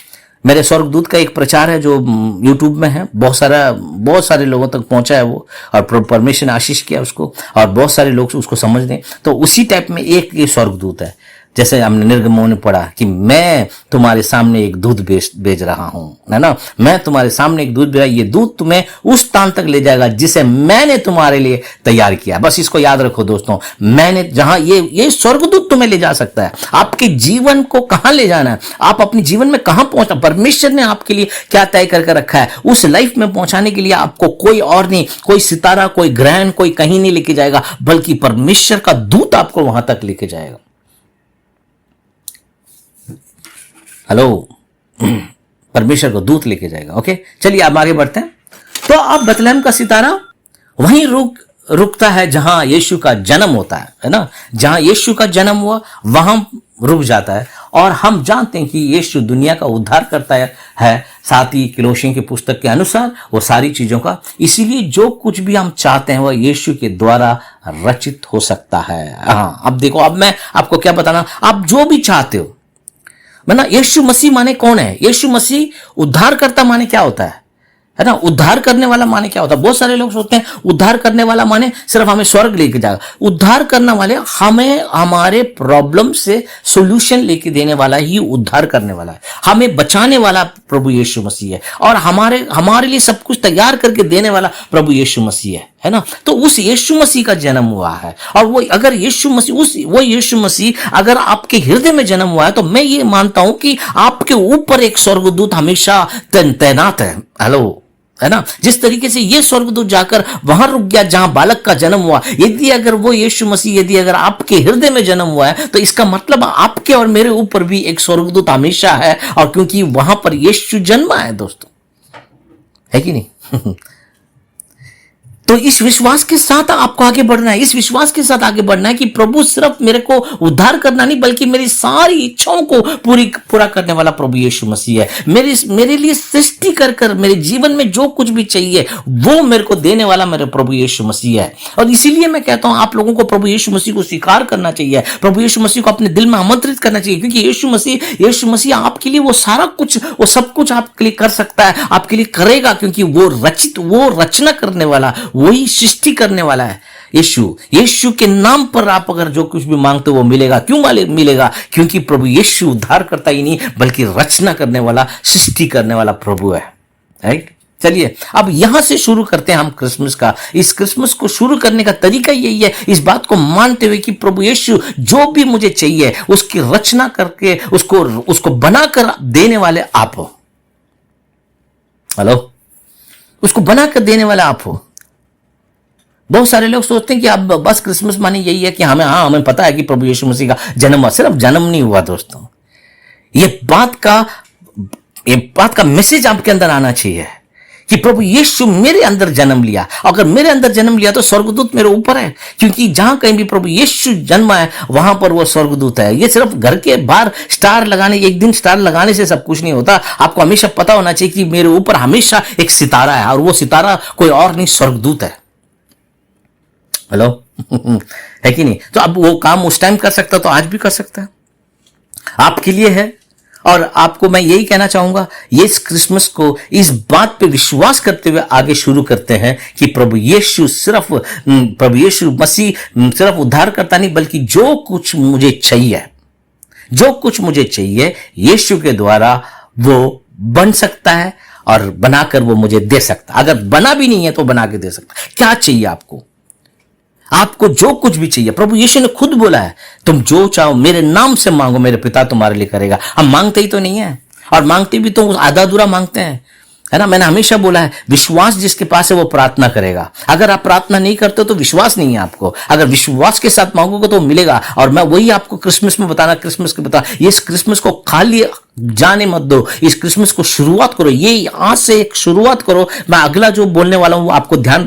मेरे स्वर्गदूत का एक प्रचार है जो YouTube में है, बहुत सारे लोगों तक पहुंचा है वो, और परमेश्वर ने आशीष किया उसको, और बहुत सारे लोग उसको समझ दें। तो उसी टाइप में एक ये स्वर्गदूत है, जैसे हमने निर्गमों ने पढ़ा कि मैं तुम्हारे सामने एक दूध भेज रहा हूं, है ना। मैं तुम्हारे सामने एक दूध भेज रहा हूं, ये दूध तुम्हें उस स्थान तक ले जाएगा जिसे मैंने तुम्हारे लिए तैयार किया। बस इसको याद रखो दोस्तों, मैंने जहां ये स्वर्गदूत तुम्हें ले जा सकता है। आपके जीवन को कहां ले जाना है, आप अपने जीवन में कहां पहुंचना, परमेश्वर ने आपके लिए क्या तय करके रखा है, उस लाइफ में पहुंचाने के लिए आपको कोई और नहीं, कोई सितारा, कोई ग्रहण, कोई कहीं नहीं लेके जाएगा, बल्कि परमेश्वर का दूत आपको वहां तक लेके जाएगा। हेलो, परमेश्वर को दूत लेके जाएगा। ओके, चलिए अब आगे बढ़ते हैं। तो अब बेथलेहम का सितारा वहीं रुकता है जहां यीशु का जन्म होता है ना। जहां यीशु का जन्म हुआ वहां रुक जाता है। और हम जानते हैं कि यीशु दुनिया का उद्धार करता है, साथ ही कोलोसियों की पुस्तक के अनुसार वो सारी चीजों का। इसीलिए जो कुछ भी हम चाहते हैं वह यीशु के द्वारा रचित हो सकता है। हाँ, अब देखो, अब मैं आपको क्या बताना, आप जो भी चाहते हो, ना, यीशु मसीह माने कौन है? यीशु मसीह उद्धार करता माने क्या होता है ना। उद्धार करने वाला माने क्या होता है? बहुत सारे लोग सोचते हैं उद्धार करने वाला माने सिर्फ हमें स्वर्ग लेके जाएगा। उद्धार करने वाले हमें हमारे प्रॉब्लम से सॉल्यूशन लेके देने वाला ही उद्धार करने वाला है। हमें बचाने वाला प्रभु यीशु मसीह है, और हमारे लिए सब कुछ तैयार करके देने वाला प्रभु यीशु मसीह है ना। तो उस यीशु मसीह का जन्म हुआ है, और वो अगर यीशु मसीह अगर आपके हृदय में जन्म हुआ है, तो मैं ये मानता हूं कि आपके ऊपर एक स्वर्गदूत हमेशा तैनात है। हेलो, है ना। जिस तरीके से ये स्वर्गदूत जाकर वहां रुक गया जहां बालक का जन्म हुआ, यदि अगर वो यीशु मसीह यदि अगर आपके हृदय में जन्म हुआ है, तो इसका मतलब आपके और मेरे ऊपर भी एक स्वर्गदूत हमेशा है, और क्योंकि वहां पर यीशु जन्मा है दोस्तों, है कि नहीं। तो इस विश्वास के साथ आपको आगे बढ़ना है, इस विश्वास के साथ आगे बढ़ना है कि प्रभु सिर्फ मेरे को उद्धार करना नहीं, बल्कि मेरी सारी इच्छाओं को पूरा करने वाला प्रभु यीशु मसीह है। मेरे लिए सृष्टि कर मेरे जीवन में जो कुछ भी चाहिए वो मेरे को देने वाला मेरे प्रभु यीशु मसीह है। और इसीलिए मैं कहता हूं आप लोगों को प्रभु यीशु मसीह को स्वीकार करना चाहिए, प्रभु यीशु मसीह को अपने दिल में आमंत्रित करना चाहिए, क्योंकि यीशु मसीह आपके लिए वो सारा कुछ, वो सब कुछ आपके लिए कर सकता है, आपके लिए करेगा, क्योंकि वो रचना करने वाला, वही सृष्टि करने वाला है। यीशु के नाम पर आप अगर जो कुछ भी मांगते हो वो मिलेगा। क्यों मिलेगा? क्योंकि प्रभु यीशु उद्धार करता ही नहीं, बल्कि रचना करने वाला, सृष्टि करने वाला प्रभु है। राइट। चलिए अब यहां से शुरू करते हैं हम क्रिसमस का। इस क्रिसमस को शुरू करने का तरीका यही है, इस बात को मानते हुए कि प्रभु यीशु जो भी मुझे चाहिए उसकी रचना करके उसको बनाकर देने वाले आप हो। हेलो, उसको बनाकर देने वाले आप हो। बहुत सारे लोग सोचते हैं कि अब बस क्रिसमस माने यही है कि हमें पता है कि प्रभु यीशु मसीह का जन्म हुआ। सिर्फ जन्म नहीं हुआ दोस्तों, ये बात का मैसेज आपके अंदर आना चाहिए कि प्रभु यीशु मेरे अंदर जन्म लिया। अगर मेरे अंदर जन्म लिया तो स्वर्गदूत मेरे ऊपर है, क्योंकि जहां कहीं भी प्रभु यीशु जन्म है वहां पर वो स्वर्गदूत है। ये सिर्फ घर के बाहर स्टार लगाने, एक दिन स्टार लगाने से सब कुछ नहीं होता। आपको हमेशा पता होना चाहिए कि मेरे ऊपर हमेशा एक सितारा है, और वो सितारा कोई और नहीं, स्वर्गदूत है। हेलो है कि नहीं? तो अब वो काम उस टाइम कर सकता तो आज भी कर सकता है, आपके लिए है। और आपको मैं यही कहना चाहूंगा, ये इस क्रिसमस को इस बात पे विश्वास करते हुए आगे शुरू करते हैं कि प्रभु यीशु मसीह सिर्फ उद्धार करता नहीं, बल्कि जो कुछ मुझे चाहिए यीशु के द्वारा वो बन सकता है और बनाकर वो मुझे दे सकता। अगर बना भी नहीं है तो बना के दे सकता। क्या चाहिए आपको जो कुछ भी चाहिए, प्रभु यीशु ने खुद बोला है, तुम जो चाहो मेरे नाम से मांगो, मेरे पिता तुम्हारे लिए करेगा। हम मांगते ही तो नहीं है, और मांगते भी तो आधा अधूरा मांगते हैं, है ना। मैंने हमेशा बोला है, विश्वास जिसके पास है वो प्रार्थना करेगा। अगर आप प्रार्थना नहीं करते तो विश्वास नहीं है आपको। अगर विश्वास के साथ मांगोगे तो मिलेगा। और मैं वही आपको क्रिसमस के बता, इस क्रिसमस को खाली जाने मत दो, इस क्रिसमस को शुरुआत करो। ये आज से एक शुरुआत करो। मैं अगला जो बोलने वाला हूं वो आपको ध्यान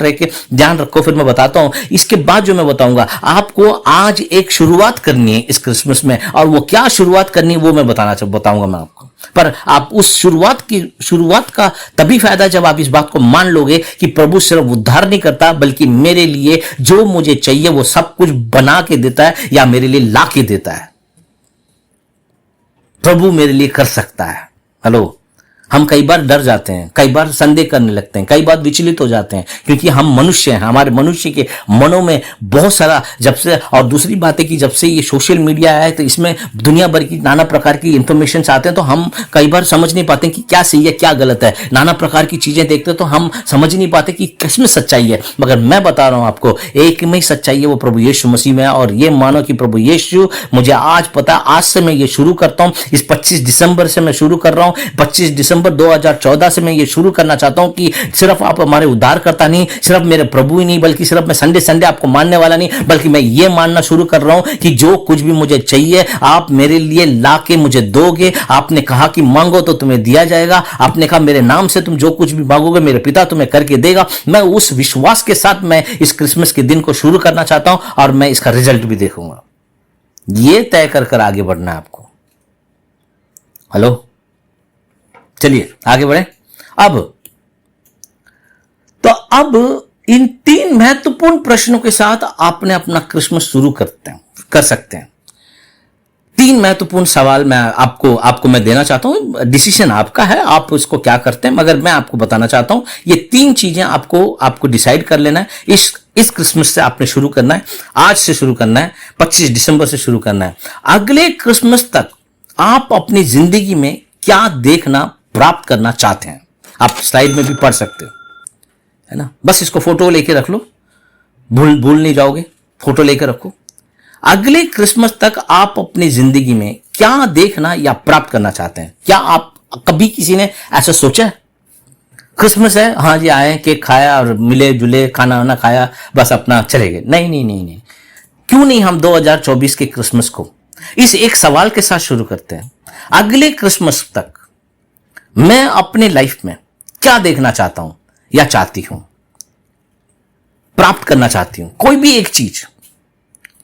रखो, फिर मैं बताता हूं। इसके बाद जो मैं बताऊंगा आपको, आज एक शुरुआत करनी है इस क्रिसमस में, और वो क्या शुरुआत करनी है वो मैं बताऊंगा मैं आपको। पर आप उस शुरुआत का तभी फायदा जब आप इस बात को मान लोगे कि प्रभु सिर्फ उद्धार नहीं करता, बल्कि मेरे लिए जो मुझे चाहिए वो सब कुछ बना के देता है या मेरे लिए ला के देता है। प्रभु मेरे लिए कर सकता है। हेलो, हम कई बार डर जाते हैं, कई बार संदेह करने लगते हैं, कई बार विचलित हो जाते हैं, क्योंकि हम मनुष्य हैं। हमारे मनुष्य के मनों में बहुत सारा, जब से, और दूसरी बात है कि जब से ये सोशल मीडिया है तो इसमें दुनिया भर की नाना प्रकार की इंफॉर्मेशन आते हैं, तो हम कई बार समझ नहीं पाते कि क्या सही है क्या गलत है। नाना प्रकार की चीजें देखते हैं तो हम समझ नहीं पाते कि किसमें सच्चाई है। मगर मैं बता रहा हूं आपको, एक में ही सच्चाई है, वो प्रभु यीशु मसीह में है। और ये मानो कि प्रभु यीशु, मुझे आज पता, आज से मैं ये शुरू करता हूं, इस 25 दिसंबर से मैं शुरू कर रहा हूं। 25 दिसंबर 2014 से मैं ये शुरू करना चाहता हूं कि सिर्फ आप हमारे उद्धार करता नहीं, सिर्फ मेरे प्रभु ही नहीं, बल्कि सिर्फ मैं संडे आपको मानने वाला नहीं, बल्कि मैं ये मानना शुरू कर रहा हूं कि जो कुछ भी मुझे चाहिए आप मेरे लिए लाके मुझे दोगे। आपने कहा कि मांगो तो तुम्हें दिया जाएगा। आपने कहा मेरे नाम से तुम जो कुछ भी मांगोगे मेरे पिता तुम्हें करके देगा। मैं उस विश्वास के साथ मैं इस क्रिसमस के दिन को शुरू करना चाहता हूं, और मैं इसका रिजल्ट भी देखूंगा। ये तय कर आगे बढ़ना है आपको। हेलो, चलिए आगे बढ़े। अब इन 3 महत्वपूर्ण प्रश्नों के साथ आपने अपना क्रिसमस शुरू कर सकते हैं। 3 महत्वपूर्ण सवाल मैं आपको मैं देना चाहता हूं। डिसीजन आपका है, आप इसको क्या करते हैं, मगर मैं आपको बताना चाहता हूं ये 3 चीजें आपको डिसाइड कर लेना है। इस क्रिसमस से आपने शुरू करना है, आज से शुरू करना है, 25 दिसंबर से शुरू करना है। अगले क्रिसमस तक आप अपनी जिंदगी में क्या देखना प्राप्त करना चाहते हैं, आप स्लाइड में भी पढ़ सकते हो, है ना। बस इसको फोटो लेके रख लो, भूल नहीं जाओगे, फोटो लेके रखो। अगले क्रिसमस तक आप अपनी जिंदगी में क्या देखना या प्राप्त करना चाहते हैं। क्या आप कभी किसी ने ऐसा सोचा है? क्रिसमस है, हाँ जी आए, केक खाया और मिले जुले, खाना वाना खाया, बस अपना चले गए। नहीं। क्यों नहीं हम 2024 के क्रिसमस को इस एक सवाल के साथ शुरू करते हैं। अगले क्रिसमस तक मैं अपने लाइफ में क्या देखना चाहता हूं या चाहती हूं, प्राप्त करना चाहती हूं। कोई भी एक चीज,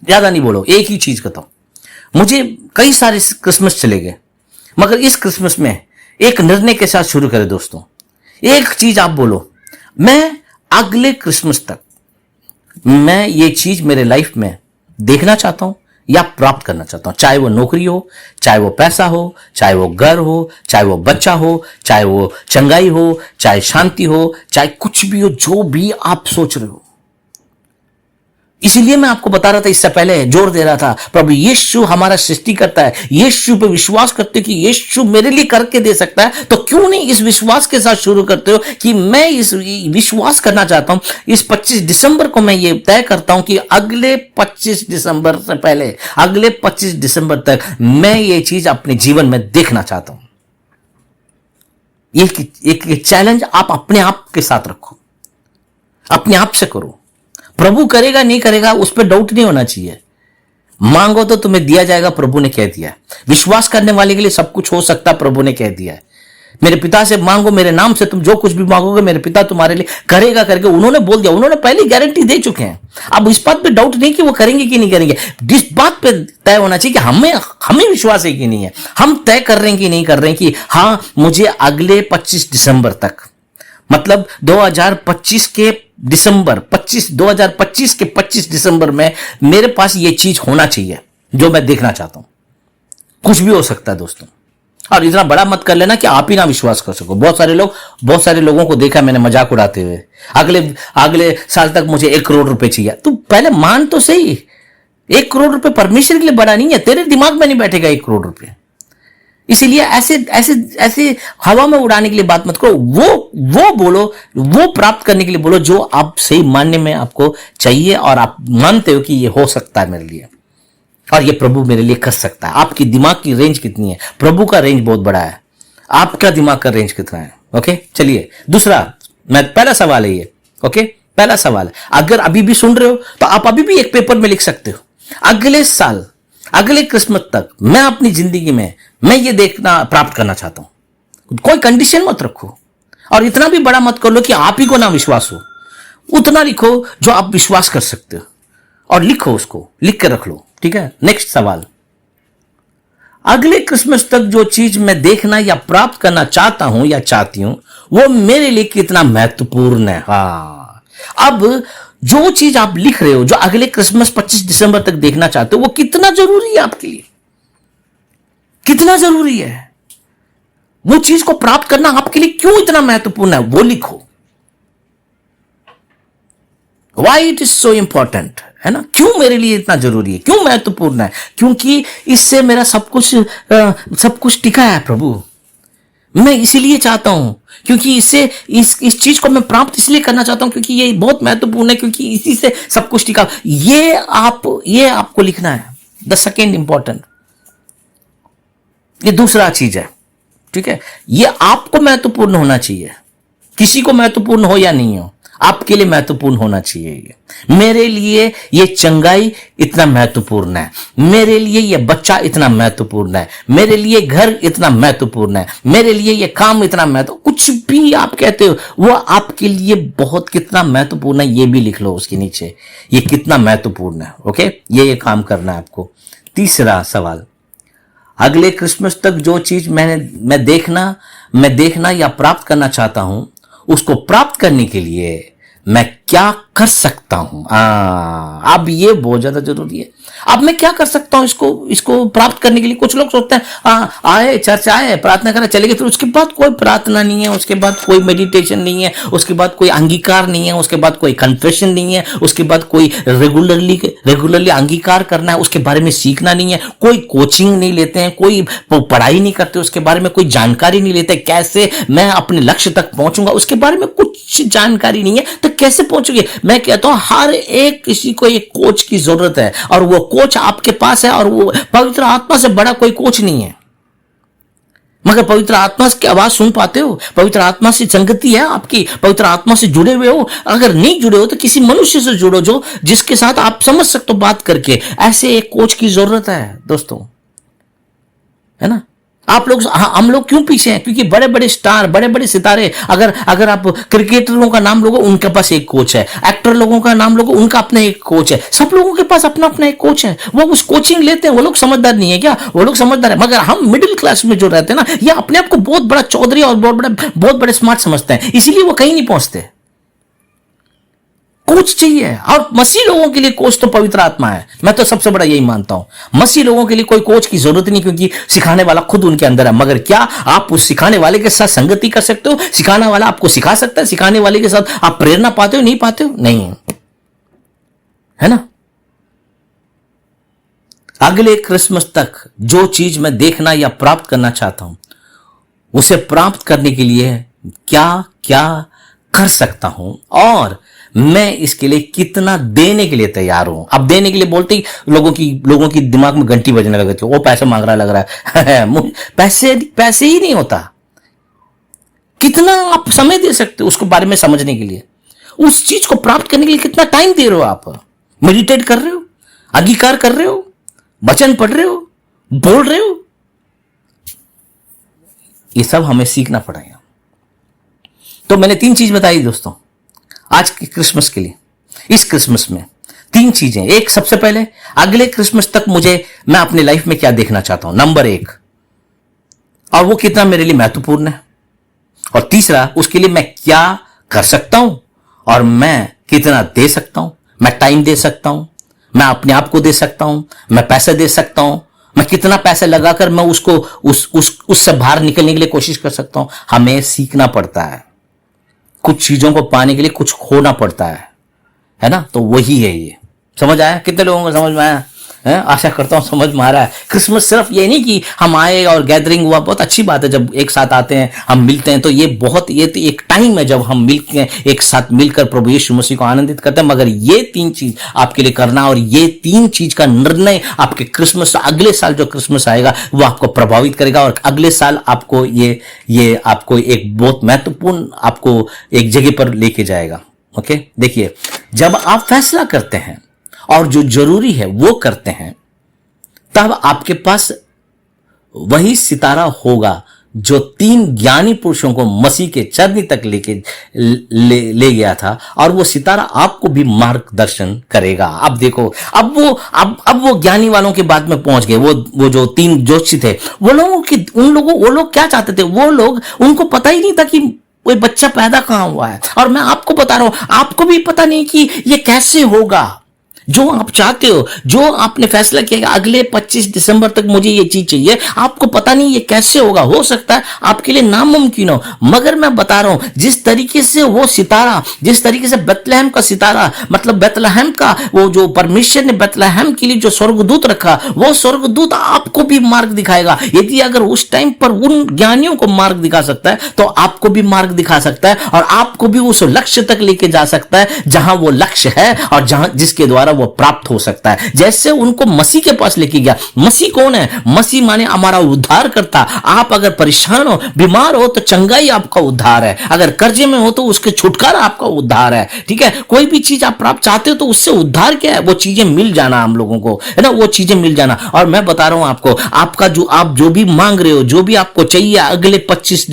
ज्यादा नहीं बोलो, एक ही चीज बताओ। मुझे कई सारे क्रिसमस चले गए, मगर इस क्रिसमस में एक निर्णय के साथ शुरू करें दोस्तों। एक चीज आप बोलो, मैं अगले क्रिसमस तक मैं ये चीज मेरे लाइफ में देखना चाहता हूं या प्राप्त करना चाहता हूं। चाहे वो नौकरी हो, चाहे वो पैसा हो, चाहे वो घर हो, चाहे वो बच्चा हो, चाहे वो चंगाई हो, चाहे शांति हो, चाहे कुछ भी हो, जो भी आप सोच रहे हो, इसीलिए मैं आपको बता रहा था, इससे पहले जोर दे रहा था, प्रभु यीशु हमारा सृष्टि करता है, यीशु पे विश्वास करते हो कि यीशु मेरे लिए करके दे सकता है, तो क्यों नहीं इस विश्वास के साथ शुरू करते हो कि मैं इस विश्वास करना चाहता हूं। इस 25 दिसंबर को मैं ये तय करता हूं कि अगले 25 दिसंबर से पहले, अगले 25 दिसंबर तक मैं ये चीज अपने जीवन में देखना चाहता हूं। एक चैलेंज आप अपने आप के साथ रखो, अपने आप से करो। प्रभु करेगा नहीं करेगा उस पर डाउट नहीं होना चाहिए। मांगो तो तुम्हें दिया जाएगा, प्रभु ने कह दिया है। विश्वास करने वाले के लिए सब कुछ हो सकता, प्रभु ने कह दिया है। मेरे पिता से मांगो, मेरे नाम से तुम जो कुछ भी मांगोगे मेरे पिता तुम्हारे लिए करेगा करके उन्होंने बोल दिया, उन्होंने पहले गारंटी दे चुके हैं। अब इस बात पे डाउट नहीं कि वो करेंगे कि नहीं करेंगे, इस बात पे तय होना चाहिए कि हमें विश्वास है कि नहीं है। हम तय कर रहे हैं कि नहीं कर रहे हैं कि हाँ मुझे अगले 25 दिसंबर तक, मतलब 2025 के दिसंबर 2025 के 25 दिसंबर में मेरे पास ये चीज होना चाहिए जो मैं देखना चाहता हूं। कुछ भी हो सकता है दोस्तों, और इतना बड़ा मत कर लेना कि आप ही ना विश्वास कर सको। बहुत सारे लोगों को देखा मैंने मजाक उड़ाते हुए, अगले साल तक मुझे 1 करोड़ रुपए चाहिए। तू पहले मान तो सही, 1 करोड़ रुपए परमेश्वर के लिए बड़ा नहीं है, तेरे दिमाग में नहीं बैठेगा 1 करोड़ रुपए। इसीलिए ऐसे हवा में उड़ाने के लिए बात मत करो। वो बोलो, वो प्राप्त करने के लिए बोलो जो आप सही मानने में आपको चाहिए और आप मानते हो कि ये हो सकता है मेरे लिए और ये प्रभु मेरे लिए कर सकता है। आपकी दिमाग की रेंज कितनी है? प्रभु का रेंज बहुत बड़ा है, आपका दिमाग का रेंज कितना है? ओके, चलिए दूसरा, पहला सवाल है ये। ओके, पहला सवाल, अगर अभी भी सुन रहे हो तो आप अभी भी एक पेपर में लिख सकते हो, अगले साल, अगले क्रिसमस तक मैं अपनी जिंदगी में मैं ये देखना प्राप्त करना चाहता हूं। कोई कंडीशन मत रखो और इतना भी बड़ा मत कर लो कि आप ही को ना विश्वास हो। उतना लिखो जो आप विश्वास कर सकते हो और लिखो, उसको लिख के रख लो। ठीक है, नेक्स्ट सवाल, अगले क्रिसमस तक जो चीज मैं देखना या प्राप्त करना चाहता हूं या चाहती हूं वो मेरे लिए कितना महत्वपूर्ण है। हाँ, अब जो चीज आप लिख रहे हो, जो अगले क्रिसमस 25 दिसंबर तक देखना चाहते हो, वो कितना जरूरी है आपके लिए, कितना जरूरी है? वो चीज को प्राप्त करना आपके लिए क्यों इतना महत्वपूर्ण है, वो लिखो। Why it is so important, है ना? क्यों मेरे लिए इतना जरूरी है, क्यों महत्वपूर्ण है? क्योंकि इससे मेरा सब कुछ टिका है प्रभु। मैं इसीलिए चाहता हूं, क्योंकि इससे इस चीज को मैं प्राप्त इसलिए करना चाहता हूं क्योंकि ये बहुत महत्वपूर्ण है, क्योंकि इसी से सब कुछ टिका। ये आपको लिखना है। द सेकेंड इंपॉर्टेंट, ये दूसरा चीज है। ठीक है, ये आपको महत्वपूर्ण होना चाहिए, किसी को महत्वपूर्ण हो या नहीं हो, आपके लिए महत्वपूर्ण होना चाहिए। ये मेरे लिए ये चंगाई इतना महत्वपूर्ण है, मेरे लिए ये बच्चा इतना महत्वपूर्ण है, मेरे लिए घर इतना महत्वपूर्ण है, मेरे लिए ये काम इतना कुछ भी आप कहते हो वो आपके लिए बहुत कितना महत्वपूर्ण है, ये भी लिख लो उसके नीचे, ये कितना महत्वपूर्ण है। ओके, ये काम करना है आपको। तीसरा सवाल, अगले क्रिसमस तक जो चीज मैं देखना या प्राप्त करना चाहता हूं, उसको प्राप्त करने के लिए मैं क्या कर सकता हूं? अब ये बहुत ज्यादा जरूरी है। अब मैं क्या कर सकता हूं इसको प्राप्त करने के लिए? कुछ लोग सोचते हैं आए चर्च आए, प्रार्थना करें, चले गए, फिर उसके बाद कोई प्रार्थना नहीं है, उसके बाद कोई मेडिटेशन नहीं है, उसके बाद कोई अंगीकार नहीं है, उसके बाद कोई कन्फेशन नहीं है, उसके बाद कोई रेगुलरली अंगीकार करना है, उसके बारे में सीखना नहीं है, कोई कोचिंग नहीं लेते हैं, कोई पढ़ाई नहीं करते, उसके बारे में कोई जानकारी नहीं लेते, कैसे मैं अपने लक्ष्य तक पहुंचूंगा उसके बारे में कुछ जानकारी नहीं है, तो कैसे पहुंचोगे? मैं कहता हूं हर एक किसी को एक कोच की जरूरत है, और वो कोच आपके पास है, और वो पवित्र आत्मा से बड़ा कोई कोच नहीं है। मगर पवित्र आत्मा की आवाज सुन पाते हो? पवित्र आत्मा से संगति है आपकी? पवित्र आत्मा से जुड़े हुए हो? अगर नहीं जुड़े हो तो किसी मनुष्य से जुड़ो जिसके साथ आप समझ सकते हो बात करके। ऐसे एक कोच की जरूरत है दोस्तों, है ना? हम लोग क्यों पीछे हैं? क्योंकि बड़े बड़े स्टार, बड़े बड़े सितारे, अगर आप क्रिकेटरों का नाम लोगो उनके पास एक कोच है, एक्टर लोगों का नाम लोगो उनका अपना एक कोच है, सब लोगों के पास अपना अपना एक कोच है। वो उस कोचिंग लेते हैं, वो लोग समझदार नहीं है क्या? वो लोग समझदार है, मगर हम मिडिल क्लास में जो रहते हैं ना, ये अपने आप को बहुत बड़ा चौधरी और बहुत बड़े स्मार्ट समझते हैं, इसीलिए वो कहीं नहीं पहुंचते। कोच चाहिए, और मसीह लोगों के लिए कोच तो पवित्र आत्मा है। मैं तो सबसे बड़ा यही मानता हूं, मसीह लोगों के लिए कोई कोच की जरूरत नहीं, क्योंकि सिखाने वाला खुद उनके अंदर है। मगर क्या आप उस सिखाने वाले के साथ संगति कर सकते हो? सिखाने वाला आपको सिखा सकता है? सिखाने वाले के साथ आप प्रेरणा पाते हो? नहीं पाते हो? नहीं, है ना? अगले क्रिसमस तक जो चीज मैं देखना या प्राप्त करना चाहता हूं, उसे प्राप्त करने के लिए क्या क्या कर सकता हूं और मैं इसके लिए कितना देने के लिए तैयार हूं। अब देने के लिए बोलते ही लोगों की दिमाग में घंटी बजने लगी थी, वो पैसे मांग रहा लग रहा है पैसे ही नहीं होता। कितना आप समय दे सकते हो उसको बारे में समझने के लिए, उस चीज को प्राप्त करने के लिए कितना टाइम दे रहे हो। आप मेडिटेट कर रहे हो, अंगीकार कर रहे हो, वचन पढ़ रहे हो, बोल रहे हो, ये सब हमें सीखना पड़ेगा। तो मैंने 3 चीज बताई दोस्तों आज के क्रिसमस के लिए। इस क्रिसमस में 3 चीजें। एक, सबसे पहले अगले क्रिसमस तक मैं अपने लाइफ में क्या देखना चाहता हूं, नंबर 1, और वो कितना मेरे लिए महत्वपूर्ण है। और तीसरा, उसके लिए मैं क्या कर सकता हूं और मैं कितना दे सकता हूं। मैं टाइम दे सकता हूं, मैं अपने आप को दे सकता हूं, मैं पैसे दे सकता हूं, मैं कितना पैसे लगाकर मैं उसको उससे बाहर निकलने के लिए कोशिश कर सकता हूं। हमें सीखना पड़ता है, कुछ चीजों को पाने के लिए कुछ खोना पड़ता है ना। तो वही है ये। समझ आया? कितने लोगों को समझ में आया है? आशा करता हूं समझ में आ रहा है। क्रिसमस सिर्फ ये नहीं कि हम आए और गैदरिंग हुआ, बहुत अच्छी बात है जब एक साथ आते हैं, हम मिलते हैं, तो ये तो एक टाइम है जब हम मिलते हैं, एक साथ मिलकर प्रभु यीशु मसीह को आनंदित करते हैं। मगर ये 3 चीज आपके लिए करना, और ये 3 चीज का निर्णय आपके क्रिसमस, अगले साल जो क्रिसमस आएगा वो आपको प्रभावित करेगा, और अगले साल आपको ये आपको एक बहुत महत्वपूर्ण आपको एक जगह पर लेके जाएगा। ओके, देखिए, जब आप फैसला करते हैं और जो जरूरी है वो करते हैं, तब आपके पास वही सितारा होगा जो 3 ज्ञानी पुरुषों को मसीह के चरनी तक ले गया था, और वो सितारा आपको भी मार्गदर्शन करेगा। अब देखो, अब वो ज्ञानी वालों के बाद में पहुंच गए। वो जो 3 ज्योतिषी थे, वो लोग क्या चाहते थे? वो लोग, उनको पता ही नहीं था कि कोई बच्चा पैदा कहां हुआ है। और मैं आपको बता रहा हूं, आपको भी पता नहीं कि ये कैसे होगा। जो आप चाहते हो, जो आपने फैसला किया अगले 25 दिसंबर तक मुझे ये चीज चाहिए, आपको पता नहीं ये कैसे होगा। हो सकता है आपके लिए नामुमकिन हो, मगर मैं बता रहा हूं, जिस तरीके से वो सितारा, जिस तरीके से बेथलेहम का सितारा, मतलब बेथलेहम का वो जो परमेश्वर ने बेथलेहम के लिए जो स्वर्गदूत रखा, वो स्वर्गदूत आपको भी मार्ग दिखाएगा। यदि अगर उस टाइम पर उन ज्ञानियों को मार्ग दिखा सकता है, तो आपको भी मार्ग दिखा सकता है, और आपको भी उस लक्ष्य तक लेके जा सकता है जहां वो लक्ष्य है, और जहां जिसके द्वारा वो प्राप्त हो सकता है। जैसे उनको मसीह के पास लेके गया। मसीह कौन है? मसीह माने हमारा उद्धार करता। आप अगर परेशान हो, बीमार हो, तो चंगाई आपका उद्धार है। अगर कर्जे में हो तो उसके छुटकारा आपका उद्धार है। ठीक है, कोई भी चीज आप प्राप्त चाहते हो तो उससे उद्धार क्या है? वो चीजें मिल जाना, हम लोगों को, है ना, वो चीजें मिल जाना। और मैं बता रहा हूं आपको, आप जो भी मांग रहे हो, जो भी आपको चाहिए अगले 25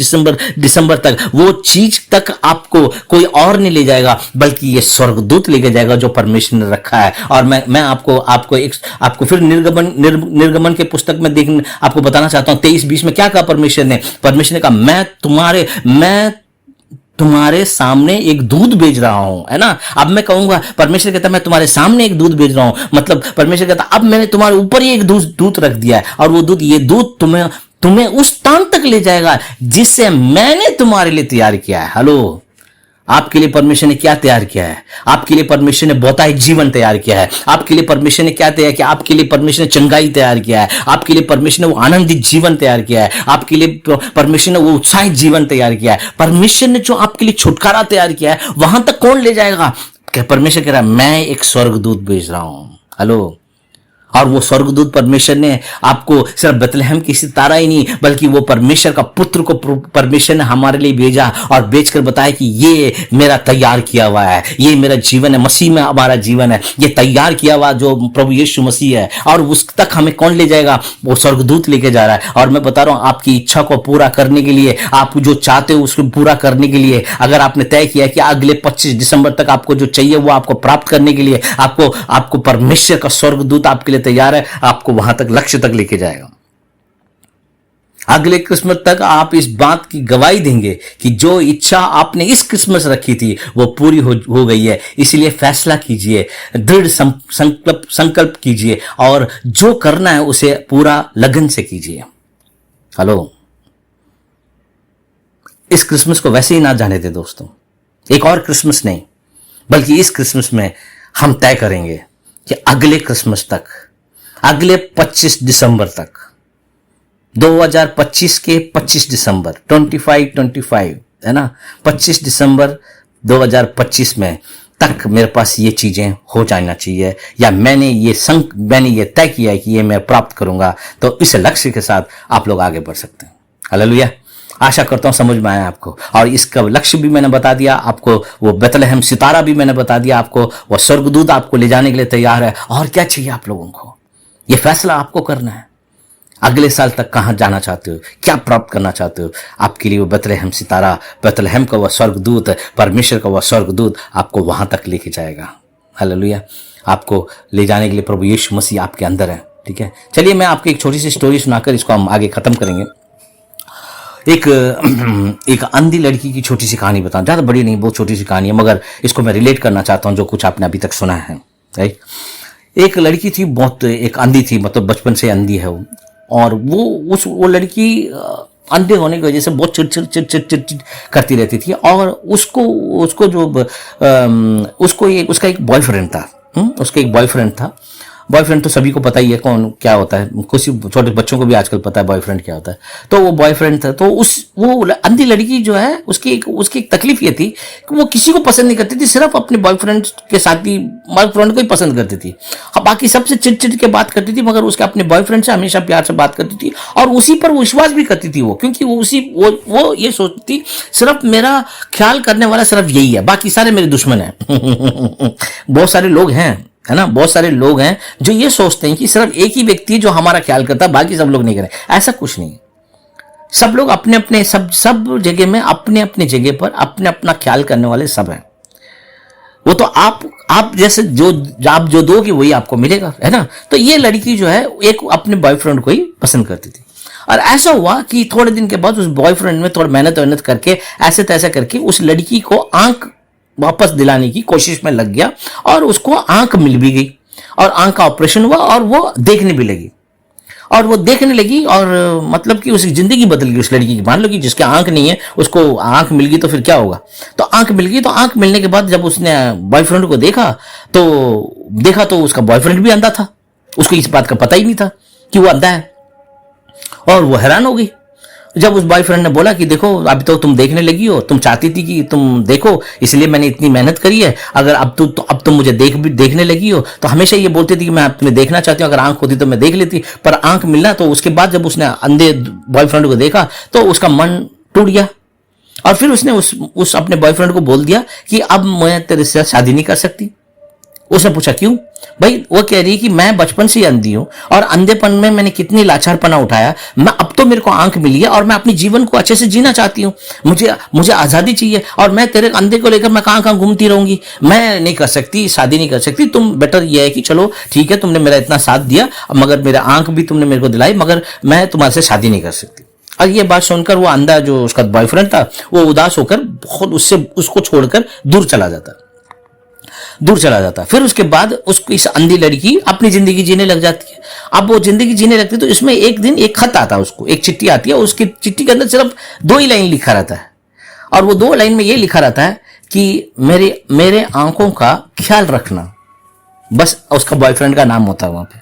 दिसंबर तक, वो चीज तक आपको कोई और नहीं ले जाएगा, बल्कि ये स्वर्गदूत लेके जाएगा जो परमेश्वर ने रखा है। और मैं आपको फिर निर्गमन के पुस्तक में आपको बताना चाहता हूं 23-20 में क्या कहा परमेश्वर ने कहा, मैं तुम्हारे सामने एक दूध भेज रहा हूं, है ना। अब मैं कहूंगा, परमेश्वर कहता मैं तुम्हारे सामने एक दूध भेज रहा हूं, मतलब परमेश्वर कहता अब मैंने तुम्हारे ऊपर ही एक दूध रख दिया है, और वो दूध तुम्हें उस स्थान तक ले जाएगा जिससे मैंने तुम्हारे लिए तैयार किया है। हेलो, आपके लिए परमेश्वर ने क्या तैयार किया है? आपके लिए परमेश्वर ने बहुतायत जीवन तैयार किया है। आपके लिए परमेश्वर ने क्या तैयार किया? आपके लिए परमेश्वर ने चंगाई तैयार किया है। आपके लिए परमेश्वर ने वो आनंदित जीवन तैयार किया है। आपके लिए परमेश्वर ने वो उत्साहित जीवन तैयार किया है। परमेश्वर ने जो आपके लिए छुटकारा तैयार किया है, वहां तक कौन ले जाएगा? परमेश्वर कह रहा है मैं एक स्वर्गदूत भेज रहा हूं। हेलो, और वो स्वर्गदूत परमेश्वर ने आपको सिर्फ बेथलेहम की सितारा ही नहीं, बल्कि वो परमेश्वर का पुत्र को परमेश्वर ने हमारे लिए भेजा, और भेजकर बताया कि ये मेरा तैयार किया हुआ है, ये मेरा जीवन है, मसीह में हमारा जीवन है, ये तैयार किया हुआ जो प्रभु यीशु मसीह है। और उस तक हमें कौन ले जाएगा? वो स्वर्गदूत लेके जा रहा है। और मैं बता रहा हूं, आपकी इच्छा को पूरा करने के लिए, आप जो चाहते हो उसको पूरा करने के लिए, अगर आपने तय किया कि अगले 25 दिसंबर तक आपको जो चाहिए वो आपको प्राप्त करने के लिए, आपको परमेश्वर का स्वर्गदूत आपके लिए तैयार है, आपको वहां तक, लक्ष्य तक लेके जाएगा। अगले क्रिसमस तक आप इस बात की गवाही देंगे कि जो इच्छा आपने इस क्रिसमस रखी थी वो पूरी हो गई है। इसलिए फैसला कीजिए, दृढ़ संकल्प कीजिए, और जो करना है उसे पूरा लगन से कीजिए। हेलो, इस क्रिसमस को वैसे ही ना जाने दे दोस्तों। एक और क्रिसमस नहीं, बल्कि इस क्रिसमस में हम तय करेंगे कि अगले क्रिसमस तक अगले 25 दिसंबर तक, 2025 के 25 दिसंबर 25 है ना, 25 दिसंबर 2025 में तक मेरे पास ये चीजें हो जाना चाहिए, या मैंने ये तय किया है कि ये मैं प्राप्त करूंगा। तो इस लक्ष्य के साथ आप लोग आगे बढ़ सकते हैं। हालेलुया। आशा करता हूं समझ में आया आपको, और इसका लक्ष्य भी मैंने बता दिया आपको, वो बेथलेहम सितारा भी मैंने बता दिया आपको, वो स्वर्गदूत आपको ले जाने के लिए तैयार है। और क्या चाहिए आप लोगों को? ये फैसला आपको करना है। अगले साल तक कहां जाना चाहते हो, क्या प्राप्त करना चाहते हो? आपके लिए वो बेथलेहम सितारा, बेथलेहम का वह स्वर्गदूत, परमेश्वर का वह स्वर्गदूत आपको वहां तक लेके जाएगा। हालेलुया। आपको ले जाने के लिए प्रभु यीशु मसीह आपके अंदर है। ठीक है, चलिए मैं आपको एक छोटी सी स्टोरी सुनाकर इसको हम आगे खत्म करेंगे। एक अंधी लड़की की छोटी सी कहानी बताऊं, ज्यादा बड़ी नहीं, बहुत छोटी सी कहानी है, मगर इसको मैं रिलेट करना चाहता हूं जो कुछ आपने अभी तक सुना है। राइट, एक लड़की थी, बहुत एक अंधी थी, मतलब बचपन से अंधी है वो, और वो लड़की अंधे होने की वजह से बहुत चिड़चिड़ करती रहती थी। और उसका एक बॉयफ्रेंड था। उसका एक बॉयफ्रेंड था। बॉयफ्रेंड तो सभी को पता ही है कौन क्या होता है, कुछ छोटे बच्चों को भी आजकल पता है बॉयफ्रेंड क्या होता है। तो वो बॉयफ्रेंड था। तो वो अंधी लड़की जो है उसकी एक तकलीफ ये थी कि वो किसी को पसंद नहीं करती थी, सिर्फ अपने बॉयफ्रेंड के साथ ही बॉयफ्रेंड को ही पसंद करती थी। अब बाकी सबसे चिड़चिड़ के बात करती थी, मगर उसके अपने बॉयफ्रेंड से हमेशा प्यार से बात करती थी, और उसी पर विश्वास भी करती थी वो, क्योंकि वो ये सोचती थी सिर्फ मेरा ख्याल करने वाला सिर्फ यही है, बाकी सारे मेरे दुश्मन हैं। बहुत सारे लोग हैं, है ना, बहुत सारे लोग हैं जो ये सोचते हैं कि सिर्फ एक ही व्यक्ति जो हमारा ख्याल करता है, बाकी सब लोग नहीं करें। ऐसा कुछ नहीं। सब लोग अपने अपने सब जगह में अपने अपने जगह पर अपने अपना ख्याल करने वाले सब हैं। वो तो आप जैसे आप जो दोगे वही आपको मिलेगा, है ना। तो ये लड़की जो है एक अपने बॉयफ्रेंड को ही पसंद करती थी, और ऐसा हुआ कि थोड़े दिन के बाद उस बॉयफ्रेंड में थोड़ा मेहनत करके ऐसे तैसे करके उस लड़की को आंख वापस दिलाने की कोशिश में लग गया, और उसको आंख मिल भी गई, और आंख का ऑपरेशन हुआ, और वो देखने भी लगी। और मतलब कि उसकी जिंदगी बदल गई उस लड़की की। मान लो कि जिसके आंख नहीं है उसको आंख मिल गई, तो फिर क्या होगा। तो आंख मिल गई, तो आंख मिलने के बाद जब उसने बॉयफ्रेंड को देखा तो उसका बॉयफ्रेंड भी अंधा था। उसको इस बात का पता ही नहीं था कि वो अंधा है, और वो हैरान हो गई जब उस बॉयफ्रेंड ने बोला कि देखो अभी तो तुम देखने लगी हो, तुम चाहती थी कि तुम देखो, इसलिए मैंने इतनी मेहनत करी है। अगर अब तुम मुझे देखने लगी हो, तो हमेशा ये बोलती थी कि मैं तुम्हें देखना चाहती हूँ, अगर आंख होती तो मैं देख लेती, पर आंख मिलना। तो उसके बाद जब उसने अंधे बॉयफ्रेंड को देखा तो उसका मन टूट गया, और फिर उसने उस अपने बॉयफ्रेंड को बोल दिया कि अब मैं तेरे से शादी नहीं कर सकती। उसने पूछा क्यों? भाई वो कह रही कि मैं बचपन से ही अंधी हूं, और अंधेपन में मैंने कितनी लाचारपना उठाया, मैं अब तो मेरे को आंख मिली है, और मैं अपने जीवन को अच्छे से जीना चाहती हूं, मुझे आजादी चाहिए, और मैं तेरे अंधे को लेकर मैं कहां घूमती रहूंगी, मैं नहीं कर सकती, शादी नहीं कर सकती। तुम बेटर ये है कि चलो ठीक है, तुमने मेरा इतना साथ दिया, मगर मेरा आंख भी तुमने मेरे को दिलाई, मगर मैं तुम्हारे से शादी नहीं कर सकती। और ये बात सुनकर वो अंधा जो उसका बॉयफ्रेंड था वो उदास होकर बहुत उसको छोड़कर दूर चला जाता। फिर उसके बाद उसको इस अंधी लड़की अपनी जिंदगी जीने लग जाती है। अब वो जिंदगी जीने लगती है तो इसमें एक दिन एक खत आता है, उसको एक चिट्ठी आती है, उसकी चिट्ठी के अंदर सिर्फ 2 ही लाइन लिखा रहता है, और वो 2 लाइन में ये लिखा रहता है कि मेरे आंखों का ख्याल रखना। बस उसका बॉयफ्रेंड का नाम होता है वहां पे।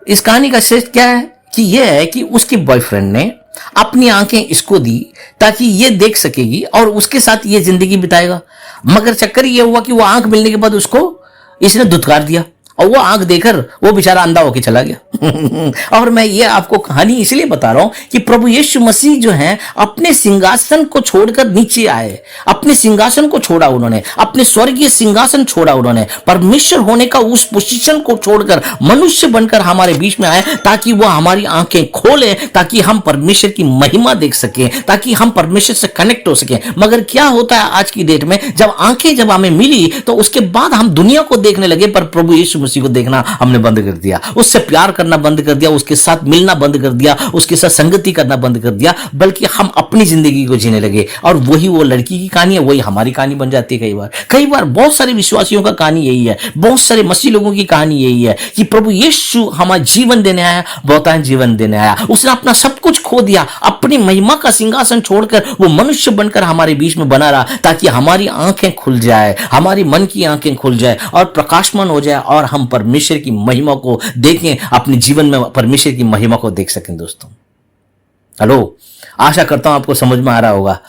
इस कहानी का श्रेष्ठ क्या है कि यह है कि उसके बॉयफ्रेंड ने अपनी आंखें इसको दी ताकि ये देख सकेगी और उसके साथ ये जिंदगी बिताएगा, मगर चक्कर ये हुआ कि वो आंख मिलने के बाद उसको इसने धुतकार दिया, और वो आंख देकर वो बेचारा अंधा होके चला गया। और मैं ये आपको कहानी इसलिए बता रहा हूं कि प्रभु यीशु मसीह जो है अपने सिंहासन को छोड़कर नीचे आए, अपने सिंहासन को छोड़ा उन्होंने, अपने स्वर्गीय सिंहासन छोड़ा उन्होंने, परमेश्वर होने का उस पोजीशन को छोड़कर मनुष्य बनकर हमारे बीच में आए, ताकि वो हमारी आंखें खोले, ताकि हम परमेश्वर की महिमा देख सके, ताकि हम परमेश्वर से कनेक्ट हो सके। मगर क्या होता है आज की डेट में, जब हमें मिली तो उसके बाद हम दुनिया को देखने लगे, पर प्रभु यीशु मसीह को देखना हमने बंद कर दिया, उससे प्यार करना बंद कर दिया, उसके साथ मिलना बंद कर दिया, उसके साथ संगति करना बंद कर दिया, बल्कि हम अपनी जिंदगी को जीने लगे। और वही वो लड़की की कहानी है, वही हमारी कहानी बन जाती है। कई बार बहुत सारे विश्वासियों का कहानी यही है, बहुत सारे मसीह लोगों की कहानी यही है कि प्रभु यीशु हमारा जीवन देने आया, बहुतायत जीवन देने आया। उसने अपना सब कुछ खो दिया, अपनी महिमा का सिंहासन छोड़कर वो मनुष्य बनकर हमारे बीच में बना रहा, ताकि हमारी आंखें खुल जाए, हमारी मन की आंखें खुल जाए और प्रकाशमान हो जाए, और हम परमेश्वर की महिमा को देखें, अपने जीवन में परमेश्वर की महिमा को देख सकें। दोस्तों हेलो, आशा करता हूं आपको समझ में आ रहा होगा,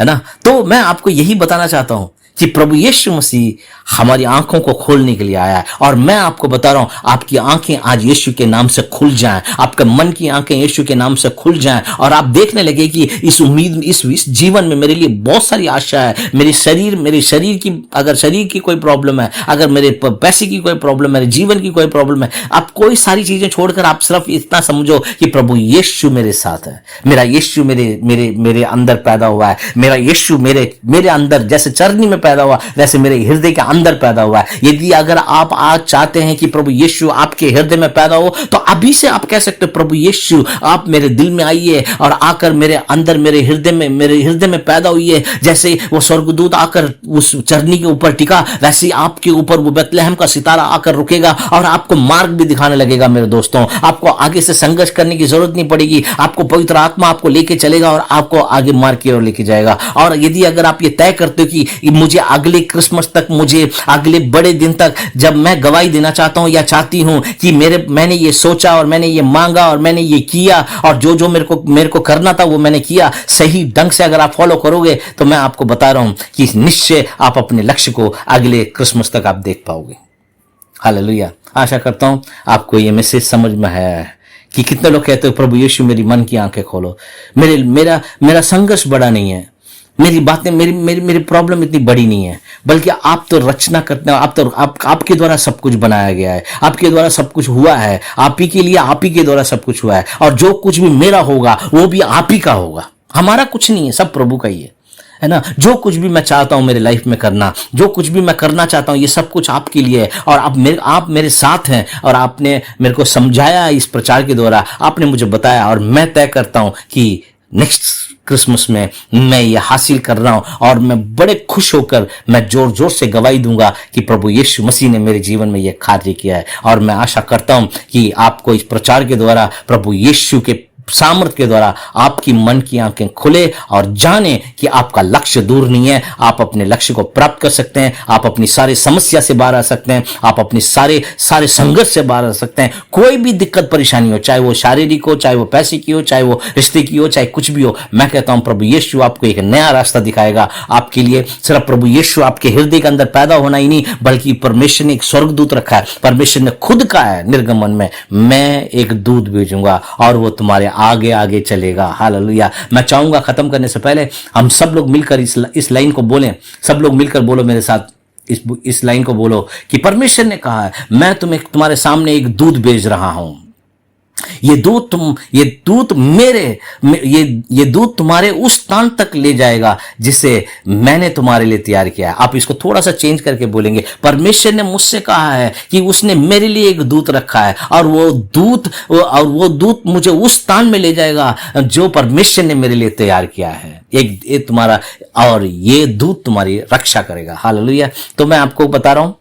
है ना। तो मैं आपको यही बताना चाहता हूं कि प्रभु यीशु मसीह हमारी आंखों को खोलने के लिए आया है, और मैं आपको बता रहा हूं आपकी आंखें आज यीशु के नाम से खुल जाएं, आपके मन की आंखें यीशु के नाम से खुल जाएं, और आप देखने लगे कि इस उम्मीद, इस जीवन में मेरे लिए बहुत सारी आशा है। मेरे शरीर की, अगर शरीर की कोई प्रॉब्लम है, अगर मेरे पैसे की कोई प्रॉब्लम है, मेरे जीवन की कोई प्रॉब्लम है, आप कोई सारी चीजें छोड़कर आप सिर्फ इतना समझो कि प्रभु यीशु मेरे साथ है। मेरा यीशु मेरे अंदर पैदा हुआ है। मेरा यीशु मेरे अंदर जैसे चरनी में पैदा हुआ, वैसे मेरे हृदय के अंदर पैदा हुआ है। यदि अगर आप आज चाहते हैं कि प्रभु यीशु आपके हृदय में पैदा हो, तो अभी से आप कह सकते हो, प्रभु यीशु आप मेरे दिल में आइए और आकर मेरे अंदर, मेरे हृदय में पैदा हुई। जैसे वो स्वर्गदूत आकर उस चरनी के ऊपर टिका, वैसे आपके ऊपर वो बेतलहम का सितारा आकर रुकेगा और आपको मार्ग भी दिखाने लगेगा। मेरे दोस्तों, आपको आगे से संघर्ष करने की जरूरत नहीं पड़ेगी। आपको पवित्र आत्मा आपको लेके चलेगा और आपको आगे मार्ग की ओर लेके जाएगा। और यदि अगर आप ये तय करते हो कि मुझे अगले क्रिसमस तक, मुझे अगले बड़े दिन तक, जब मैं गवाही देना चाहता हूं या चाहती हूं कि मैंने ये सोचा और मैंने ये मांगा और मैंने ये किया, और जो मेरे को करना था वो मैंने किया, सही ढंग से अगर आप फॉलो करोगे, तो मैं आपको बता रहा हूं कि निश्चय आप अपने लक्ष्य को अगले क्रिसमस तक आप देख पाओगे। हालेलुया। आशा करता हूं आपको ये मैसेज समझ में आया है कि कितने लोग कहते हो, प्रभु यीशु मेरी मन की आंखें खोलो। मेरा संघर्ष बड़ा नहीं है, मेरी बातें, मेरी प्रॉब्लम इतनी बड़ी नहीं है, बल्कि आप तो रचना करते हो, आपके द्वारा सब कुछ बनाया गया है, आपके द्वारा सब कुछ हुआ है, आप ही के लिए, आप ही के द्वारा सब कुछ हुआ है, और जो कुछ भी मेरा होगा वो भी आप ही का होगा। हमारा कुछ नहीं है, सब प्रभु का ही है ना। जो कुछ भी मैं चाहता हूं मेरे लाइफ में करना, जो कुछ भी मैं करना चाहता हूं, ये सब कुछ आपके लिए है, और आप मेरे साथ हैं, और आपने मेरे को समझाया इस प्रचार के द्वारा, आपने मुझे बताया, और मैं तय करता हूं कि नेक्स्ट क्रिसमस में मैं ये हासिल कर रहा हूं, और मैं बड़े खुश होकर मैं जोर जोर से गवाही दूंगा कि प्रभु यीशु मसीह ने मेरे जीवन में ये कार्य किया है। और मैं आशा करता हूं कि आपको इस प्रचार के द्वारा, प्रभु यीशु के सामर्थ के द्वारा, आपकी मन की आंखें खुले और जाने कि आपका लक्ष्य दूर नहीं है। आप अपने लक्ष्य को प्राप्त कर सकते हैं, आप अपनी सारी समस्या से बाहर आ सकते हैं, आप अपनी सारे संघर्ष से बाहर आ सकते हैं। कोई भी दिक्कत परेशानी हो, चाहे वो शारीरिक हो, चाहे वो पैसे की हो, चाहे वो रिश्ते की हो, चाहे कुछ भी हो, मैं कहता हूं प्रभु यीशु आपको एक नया रास्ता दिखाएगा आपके लिए। सिर्फ प्रभु यीशु आपके हृदय के अंदर पैदा होना ही नहीं, बल्कि परमेश्वर ने एक स्वर्गदूत रखा है। परमेश्वर ने खुद कहा है निर्गमन में, मैं एक दूत भेजूंगा और वो तुम्हारे आगे आगे चलेगा। हालेलुया। मैं चाहूंगा खत्म करने से पहले हम सब लोग मिलकर इस लाइन को बोलें। सब लोग मिलकर बोलो मेरे साथ, इस लाइन को बोलो कि परमेश्वर ने कहा है, मैं तुम्हारे सामने एक दूत भेज रहा हूं। ये दूत तुम्हारे उस स्थान तक ले जाएगा जिसे मैंने तुम्हारे लिए तैयार किया है। आप इसको थोड़ा सा चेंज करके बोलेंगे, परमेश्वर ने मुझसे कहा है कि उसने मेरे लिए एक दूत रखा है, और वो दूत मुझे उस स्थान में ले जाएगा जो परमेश्वर ने मेरे लिए तैयार किया है। एक तुम्हारा, और ये दूत तुम्हारी रक्षा करेगा। हालेलुया। तो मैं आपको बता रहा हूं,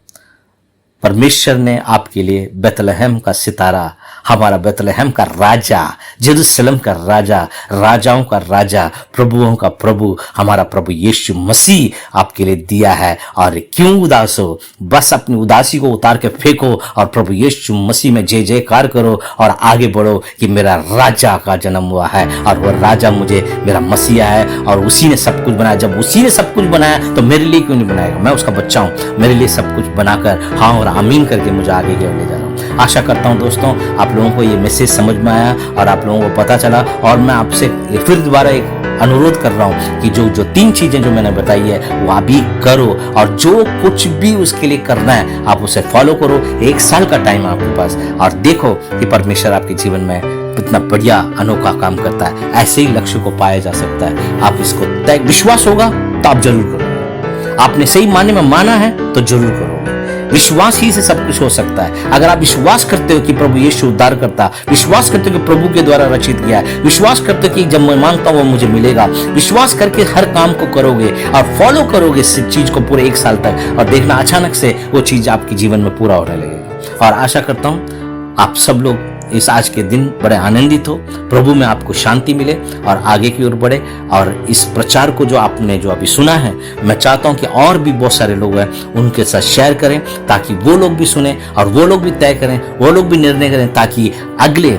परमेश्वर ने आपके लिए बेतलहम का सितारा, हमारा बेतलहम का राजा, जेरूशलेम का राजा, राजाओं का राजा, प्रभुओं का प्रभु, हमारा प्रभु यीशु मसीह आपके लिए दिया है। और क्यों उदास हो, बस अपनी उदासी को उतार के फेंको और प्रभु यीशु मसीह में जय जयकार करो और आगे बढ़ो कि मेरा राजा का जन्म हुआ है, और वह राजा मेरा मसीहा है, और उसी ने सब कुछ बनाया। जब उसी ने सब कुछ बनाया तो मेरे लिए क्यों नहीं बनाएगा? मैं उसका बच्चा हूं, मेरे लिए सब कुछ बनाकर हाँ और आमीन करके मुझे आगे की ओर ले जा रहा हूं। आशा करता हूं दोस्तों आप लोगों को ये मैसेज समझ में आया और आप लोगों को पता चला। और मैं आपसे फिर दोबारा एक अनुरोध कर रहा हूं कि जो 3 चीजें जो मैंने बताई है वो अभी करो, और जो कुछ भी उसके लिए करना है आप उसे फॉलो करो। 1 साल का टाइम आपके पास, और देखो कि परमेश्वर आपके जीवन में इतना बढ़िया अनोखा काम करता है। ऐसे ही लक्ष्य को पाया जा सकता है। आप इसको तय, विश्वास होगा तो आप जरूर करोगे। आपने सही मायने में माना है तो जरूर करोगे। विश्वास ही से सब कुछ हो सकता है। अगर आप विश्वास करते हो कि प्रभु यीशु उद्धार करता, विश्वास करते हो कि प्रभु के द्वारा रचित किया है, विश्वास करते हो कि जब मैं मांगता हूं वो मुझे मिलेगा, विश्वास करके हर काम को करोगे और फॉलो करोगे इस चीज को पूरे 1 साल तक, और देखना अचानक से वो चीज आपके जीवन में पूरा होने लगेगा। और आशा करता हूं आप सब लोग इस आज के दिन बड़े आनंदित हो, प्रभु में आपको शांति मिले और आगे की ओर बढ़े। और इस प्रचार को जो आपने जो अभी सुना है, मैं चाहता हूं कि और भी बहुत सारे लोग हैं उनके साथ शेयर करें, ताकि वो लोग भी सुने और वो लोग भी तय करें, वो लोग भी निर्णय करें, ताकि अगले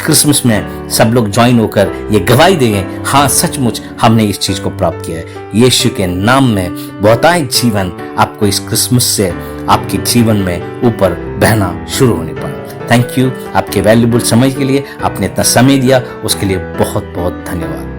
क्रिसमस में सब लोग ज्वाइन होकर ये गवाही देंगे, हाँ सचमुच हमने इस चीज को प्राप्त किया है। यीशु के नाम में बहुतायत जीवन आपको इस क्रिसमस से आपके जीवन में ऊपर बहना शुरू होने पर। थैंक यू आपके वैल्यूबल समय के लिए, आपने इतना समय दिया उसके लिए बहुत बहुत धन्यवाद।